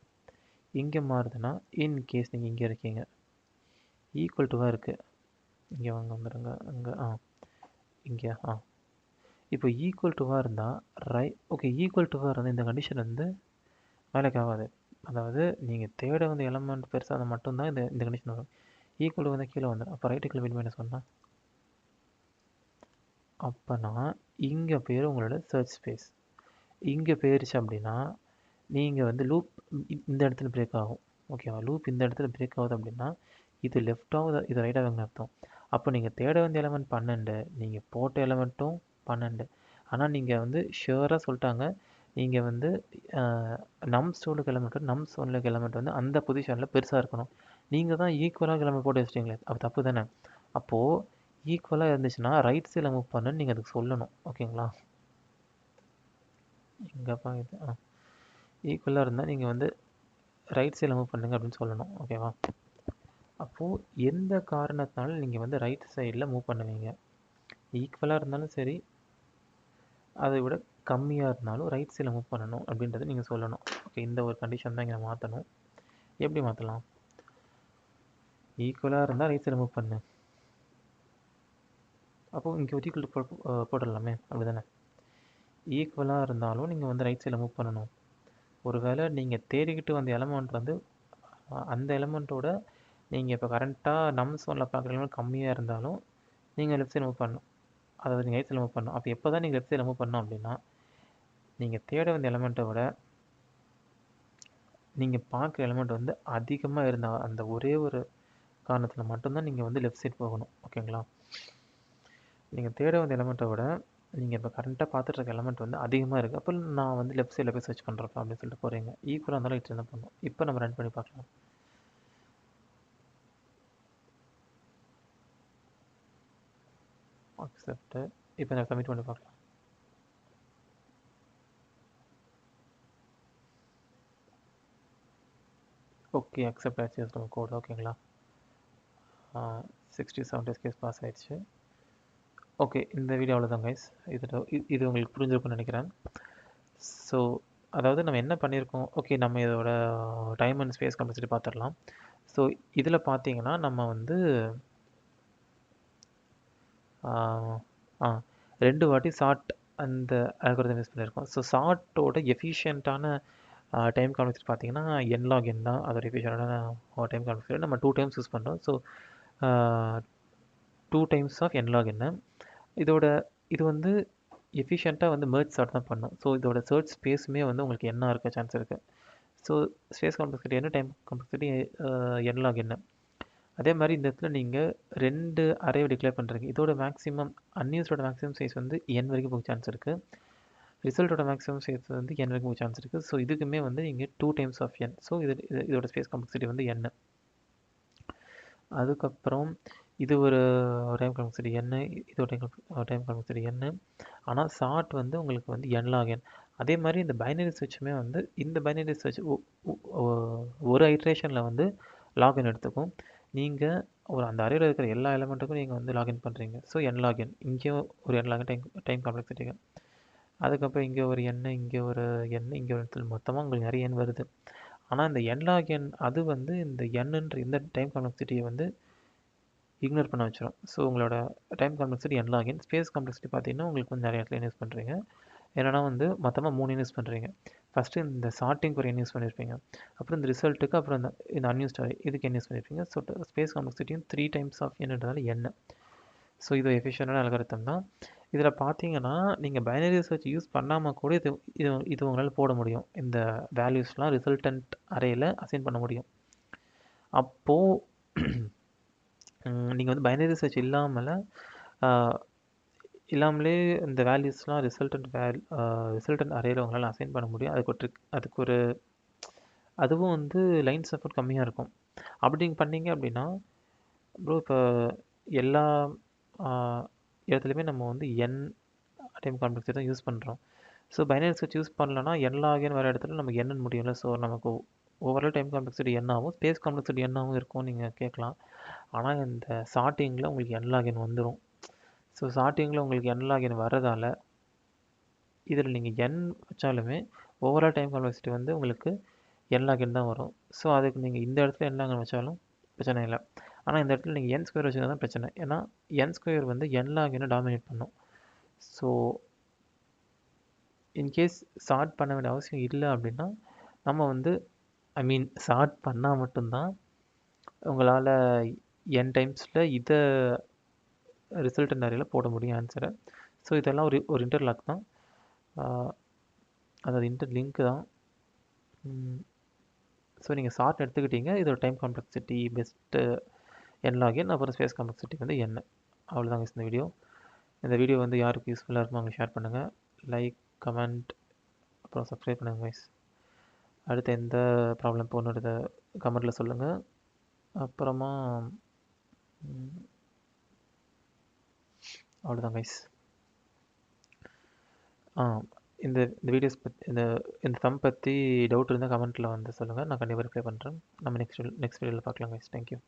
இங்கே மாறுதுன்னா இன்கேஸ் நீங்கள் இங்கே இருக்கீங்க, ஈக்குவல் டுவாக இருக்குது. இங்கே வாங்க வந்துடுங்க. அங்கே இங்கே இப்போ ஈக்குவல் டுவாக இருந்தால் ஓகே ஈக்குவல் டுவாக இருந்தால் இந்த கண்டிஷன் வந்து வேலைக்கு ஆகாது. அதாவது நீங்கள் தேட வந்து எலமெண்ட் பெருசாக அதை மட்டும்தான் இந்த கண்டிஷன் வரும். ஈக்குவல் வந்து கீழே வந்துடும். அப்போ ரைட் ஈக்குவல் மிட் மைனஸ் சொன்னால் அப்போனா இங்கே பேர் உங்களோட சர்ச் ஸ்பேஸ். இங்கே போயிருச்சு அப்படின்னா நீங்கள் வந்து லூப் இந்த இடத்துல பிரேக் ஆகும். ஓகேவா? லூப் இந்த இடத்துல பிரேக் ஆகுது அப்படின்னா இது லெஃப்டாக இது ரைட்டாகுதுன்னு அர்த்தம். அப்போ நீங்கள் தேட வேண்டிய எலமெண்ட் 12, நீங்கள் போட்ட எலமெண்ட்டும் 12. ஆனால் நீங்கள் வந்து ஷுவராக சொல்லிட்டாங்க நீங்கள் வந்து nums2 எலமெண்ட் nums1 எலமெண்ட் வந்து அந்த பொசிஷனில் பெருசாக இருக்கணும். நீங்கள் தான் ஈக்குவலாக எலமெண்ட் போட்டு வச்சிட்டிங்களே, அது தப்பு தானே? அப்போது ஈக்குவலாக இருந்துச்சுன்னா ரைட் சைடில் மூவ் பண்ணுன்னு நீங்கள் அதுக்கு சொல்லணும். ஓகேங்களா? எங்கேப்பா இது ஈக்குவலாக இருந்தால் நீங்கள் வந்து ரைட் சைடில் மூவ் பண்ணுங்க அப்படின்னு சொல்லணும். ஓகேவா? அப்போது எந்த காரணத்தினாலும் நீங்கள் வந்து ரைட் சைடில் மூவ் பண்ணுவீங்க. ஈக்குவலாக இருந்தாலும் சரி, அதை விட கம்மியாக இருந்தாலும் ரைட் சைடில் மூவ் பண்ணணும் அப்படின்றத நீங்கள் சொல்லணும். ஓகே, இந்த ஒரு கண்டிஷன் தான் இங்கே மாற்றணும். எப்படி மாற்றலாம்? ஈக்குவலாக இருந்தால் ரைட் சைடில் மூவ் பண்ணு. அப்போது இங்கே ஒரு ஈக்குவல் போட்டுடலாமே, அப்படி தானே? ஈக்குவலாக இருந்தாலும் நீங்கள் வந்து ரைட் சைடில் மூவ் பண்ணணும். ஒருவேளை நீங்கள் தேடிக்கிட்டு வந்த எலமெண்ட் வந்து அந்த எலமெண்ட்டோட நீங்கள் இப்போ கரண்ட்டாக nums1ல் பார்க்குற எலமெண்ட் கம்மியாக இருந்தாலும் நீங்கள் லெஃப்ட் சைடு மூவ் பண்ணணும். அதாவது நீங்கள் ரைட் சைடில் மூவ் பண்ணணும். அப்போ எப்போ தான் நீங்கள் லெஃப்ட் சைடில் மூவ் பண்ணணும் அப்படின்னா நீங்கள் தேட வந்த எலமெண்ட்டை விட நீங்கள் பார்க்குற எலமெண்ட் வந்து அதிகமாக இருந்தால் அந்த ஒரே ஒரு காரணத்தில் மட்டும்தான் நீங்கள் வந்து லெஃப்ட் சைடு போகணும். ஓகேங்களா? நீங்கள் தேட வந்த எலமெண்ட்டை விட நீங்கள் இப்போ கரண்ட்டாக பார்த்துட்டு இருக்க எலமெண்ட் வந்து அதிகமாக இருக்குது. அப்போ நான் வந்து லெஃப்ட் சைடில் போய் சர்ச் பண்ணுறப்ப அப்படின்னு சொல்லிட்டு போகிறீங்க. ஈக்குவலாக இருந்தாலும் ரைட் சைடில் பண்ணணும். இப்போ நம்ம ரன் பண்ணி பார்க்கலாம். அக்செப்ட். இப்போ நான் சப்மிட் பண்ணி பார்க்கலாம். ஓகே அக்செப்ட் ஆச்சு நம்ம கோட் ஓகேங்களா 60-70 கேஸ் பாஸ் ஆயிடுச்சு. ஓகே இந்த வீடியோ அவ்வளோதான் கைஸ். இது உங்களுக்கு புரிஞ்சிருக்கும்னு நினைக்கிறேன். ஸோ அதாவது நம்ம என்ன பண்ணியிருக்கோம், ஓகே நம்ம இதோட டைம் அண்ட் ஸ்பேஸ் கம்ப்ளெக்சிட்டி பார்த்துடலாம். ஸோ இதில் பார்த்தீங்கன்னா நம்ம வந்து 2 வாட்டி சார்ட் அந்த அல்காரிதம் யூஸ் பண்ணியிருக்கோம். ஸோ சார்ட்டோட எஃபிஷியண்ட்டான டைம் காம்ப்ளெக்சிட்டி பார்த்தீங்கன்னா log n தான் அதோட எஃபிஷியண்டான டைம் காம்ப்ளெக்சிட்டி. நம்ம 2 டைம்ஸ் யூஸ் பண்ணுறோம். So 2 times of log n. இது வந்து எஃபிஷியண்ட்டாக வந்து மெர்ஜ் சார்ட் தான் பண்ணும். ஸோ இதோட சர்ச் ஸ்பேஸுமே வந்து உங்களுக்கு என்ன இருக்க சான்ஸ் இருக்குது. ஸோ ஸ்பேஸ் காம்ப்ளெக்சிட்டி என்ன, டைம் காம்ப்ளெக்சிட்டி log n. அதே மாதிரி இந்த இடத்துல நீங்கள் 2 அரேவை டிக்ளேர் பண்ணுறீங்க. இதோட மேக்ஸிமம் அன்யூஸ்டோட மேக்ஸிமம் சைஸ் வந்து n வரைக்கும் போக சான்ஸ் இருக்குது. ரிசல்ட்டோட மேக்ஸிமம் சைஸ் வந்து n வரைக்கும் போக சான்ஸ் இருக்குது. ஸோ இதுக்குமே வந்து நீங்கள் 2 டைம்ஸ் ஆஃப் n. ஸோ இதோட ஸ்பேஸ் காம்ப்ளெக்சிட்டி வந்து n. அதுக்கப்புறம் இது ஒரு டைம் காம்ப்ளெக்சிட்டி n, இதோட டைம் காம்ப்ளெக்சிட்டி n. ஆனால் சார்ட் வந்து உங்களுக்கு வந்து log n. அதே மாதிரி இந்த பைனரி சர்ச்சுமே வந்து இந்த பைனரி சர்ச் ஒரு ஐட்ரேஷனில் வந்து லாகின் எடுத்துக்கும். நீங்கள் அந்த அரேயில் இருக்கிற எல்லா எலமெண்ட்டுக்கும் நீங்கள் வந்து லாகின் பண்ணுறீங்க. So log n. இங்கேயும் ஒரு log n டைம் காம்ப்ளெக்சிட்டிங்க. அதுக்கப்புறம் இங்கே ஒரு n, இங்கே ஒரு n, இங்கே ஒரு இடத்துல மொத்தமாக உங்களுக்கு நிறைய n வருது. ஆனால் இந்த log n அது வந்து இந்த nன்ற இந்த டைம் காம்ப்ளெக்சிட்டியை வந்து இக்னோர் பண்ண வச்சிடும். ஸோ உங்களோட time complexity log n. Space complexity பார்த்தீங்கன்னா உங்களுக்கு வந்து நிறைய இடத்துல யூஸ் பண்ணுறீங்க. என்னென்னா வந்து மொத்தமாக 3 யூஸ் பண்ணுறீங்க. ஃபஸ்ட்டு இந்த சார்ட்டிங்க்கு ஒரு யூஸ் பண்ணியிருப்பீங்க. அப்புறம் இந்த ரிசல்ட்டுக்கு, அப்புறம் இந்த அன்யூஸ்ட் அரே இதுக்கு யூஸ் பண்ணியிருப்பீங்க. ஸோ ஸ்பேஸ் காம்ப்ளெக்சிட்டியும் 3 டைம்ஸ் ஆஃப் என்னன்றதால n. ஸோ இது எஃபிஷியண்டான அல்காரிதம் தான். இதில் பார்த்தீங்கன்னா நீங்கள் பைனரி சர்ச் யூஸ் பண்ணாமல் கூட இது உங்களால் போட முடியும். இந்த வேல்யூஸ்லாம் ரிசல்டன்ட் அரேயில் அசைன் பண்ண முடியும். அப்போது நீங்கள் வந்து பைனரி சர்ச் இல்லாமலே இந்த வேல்யூஸ்லாம் ரிசல்டன்ட் அரேயில் உங்களால் அசைன் பண்ண முடியும். அதுக்கு ஒரு அதுவும் வந்து லைன்ஸ் எஃபர்ட் கம்மியாக இருக்கும். அப்படி பண்ணீங்க அப்படின்னா ப்ரோ இப்போ எல்லா இடத்துலையுமே நம்ம வந்து n டைம் காம்ப்ளெக்சிட்டி தான் யூஸ் பண்ணுறோம். ஸோ பைனரி சர்ச் யூஸ் பண்ணலன்னா log n வர இடத்துல நமக்கு n முடியல. ஸோ நமக்கு ஓவரால் டைம் காம்ப்ளெக்சிட்டி n ஆகும், ஸ்பேஸ் காம்ப்ளெக்சிட்டி n ஆகும் இருக்கும் நீங்கள் கேட்கலாம். ஆனால் இந்த சார்ட்டிங்கில் உங்களுக்கு log n வந்துடும். ஸோ சார்ட்டிங்கில் உங்களுக்கு log n வர்றதால இதில் நீங்கள் n வச்சாலுமே ஓவரால் டைம் காம்ப்ளெக்சிட்டி வந்து உங்களுக்கு log n தான் வரும். ஸோ அதுக்கு நீங்கள் இந்த இடத்துல log n வச்சாலும் பிரச்சனை இல்லை. ஆனால் இந்த இடத்துல நீங்கள் n ஸ்கொயர் வச்சுருந்தா தான் பிரச்சனை. ஏன்னா n ஸ்கொயர் வந்து log n டாமினேட் பண்ணும். ஸோ இன்கேஸ் சார்ட் பண்ண வேண்டிய அவசியம் இல்லை அப்படின்னா நம்ம வந்து சார்ட் பண்ணால் மட்டும்தான் உங்களால் n டைம்ஸில் இதை ரிசல்ட் அரேயில் போட முடியும் ஆன்சரை. ஸோ இதெல்லாம் ஒரு இன்டர்லாக் தான், அதாவது இன்டர்லிங்க் தான். ஸோ நீங்கள் சார்ட் எடுத்துக்கிட்டீங்க, இதோட time complexity best log n, அப்புறம் ஸ்பேஸ் காம்ப்ளெக்சிட்டி வந்து n. அவ்வளோதாங்க இந்த வீடியோ. இந்த வீடியோ வந்து யாருக்கு யூஸ்ஃபுல்லாக இருக்குமோ அவங்க ஷேர் பண்ணுங்கள், லைக், கமெண்ட், அப்புறம் சப்ஸ்கிரைப் பண்ணுங்கள் கைஸ். அடுத்து எந்த ப்ராப்ளம் போகணுன்றத கமெண்ட்டில் சொல்லுங்கள். அப்புறமா அவ்வளோதான் கைஸ். இந்த வீடியோஸ் பற்றி இந்த சம் பற்றி டவுட் இருந்தால் கமெண்ட்டில் வந்து சொல்லுங்கள், நான் கண்டிப்பாக ரிப்ளை பண்ணுறேன். நம்ம நெக்ஸ்ட் வீடியோவில் பார்க்கலாம் கைஸ். தேங்க்யூ.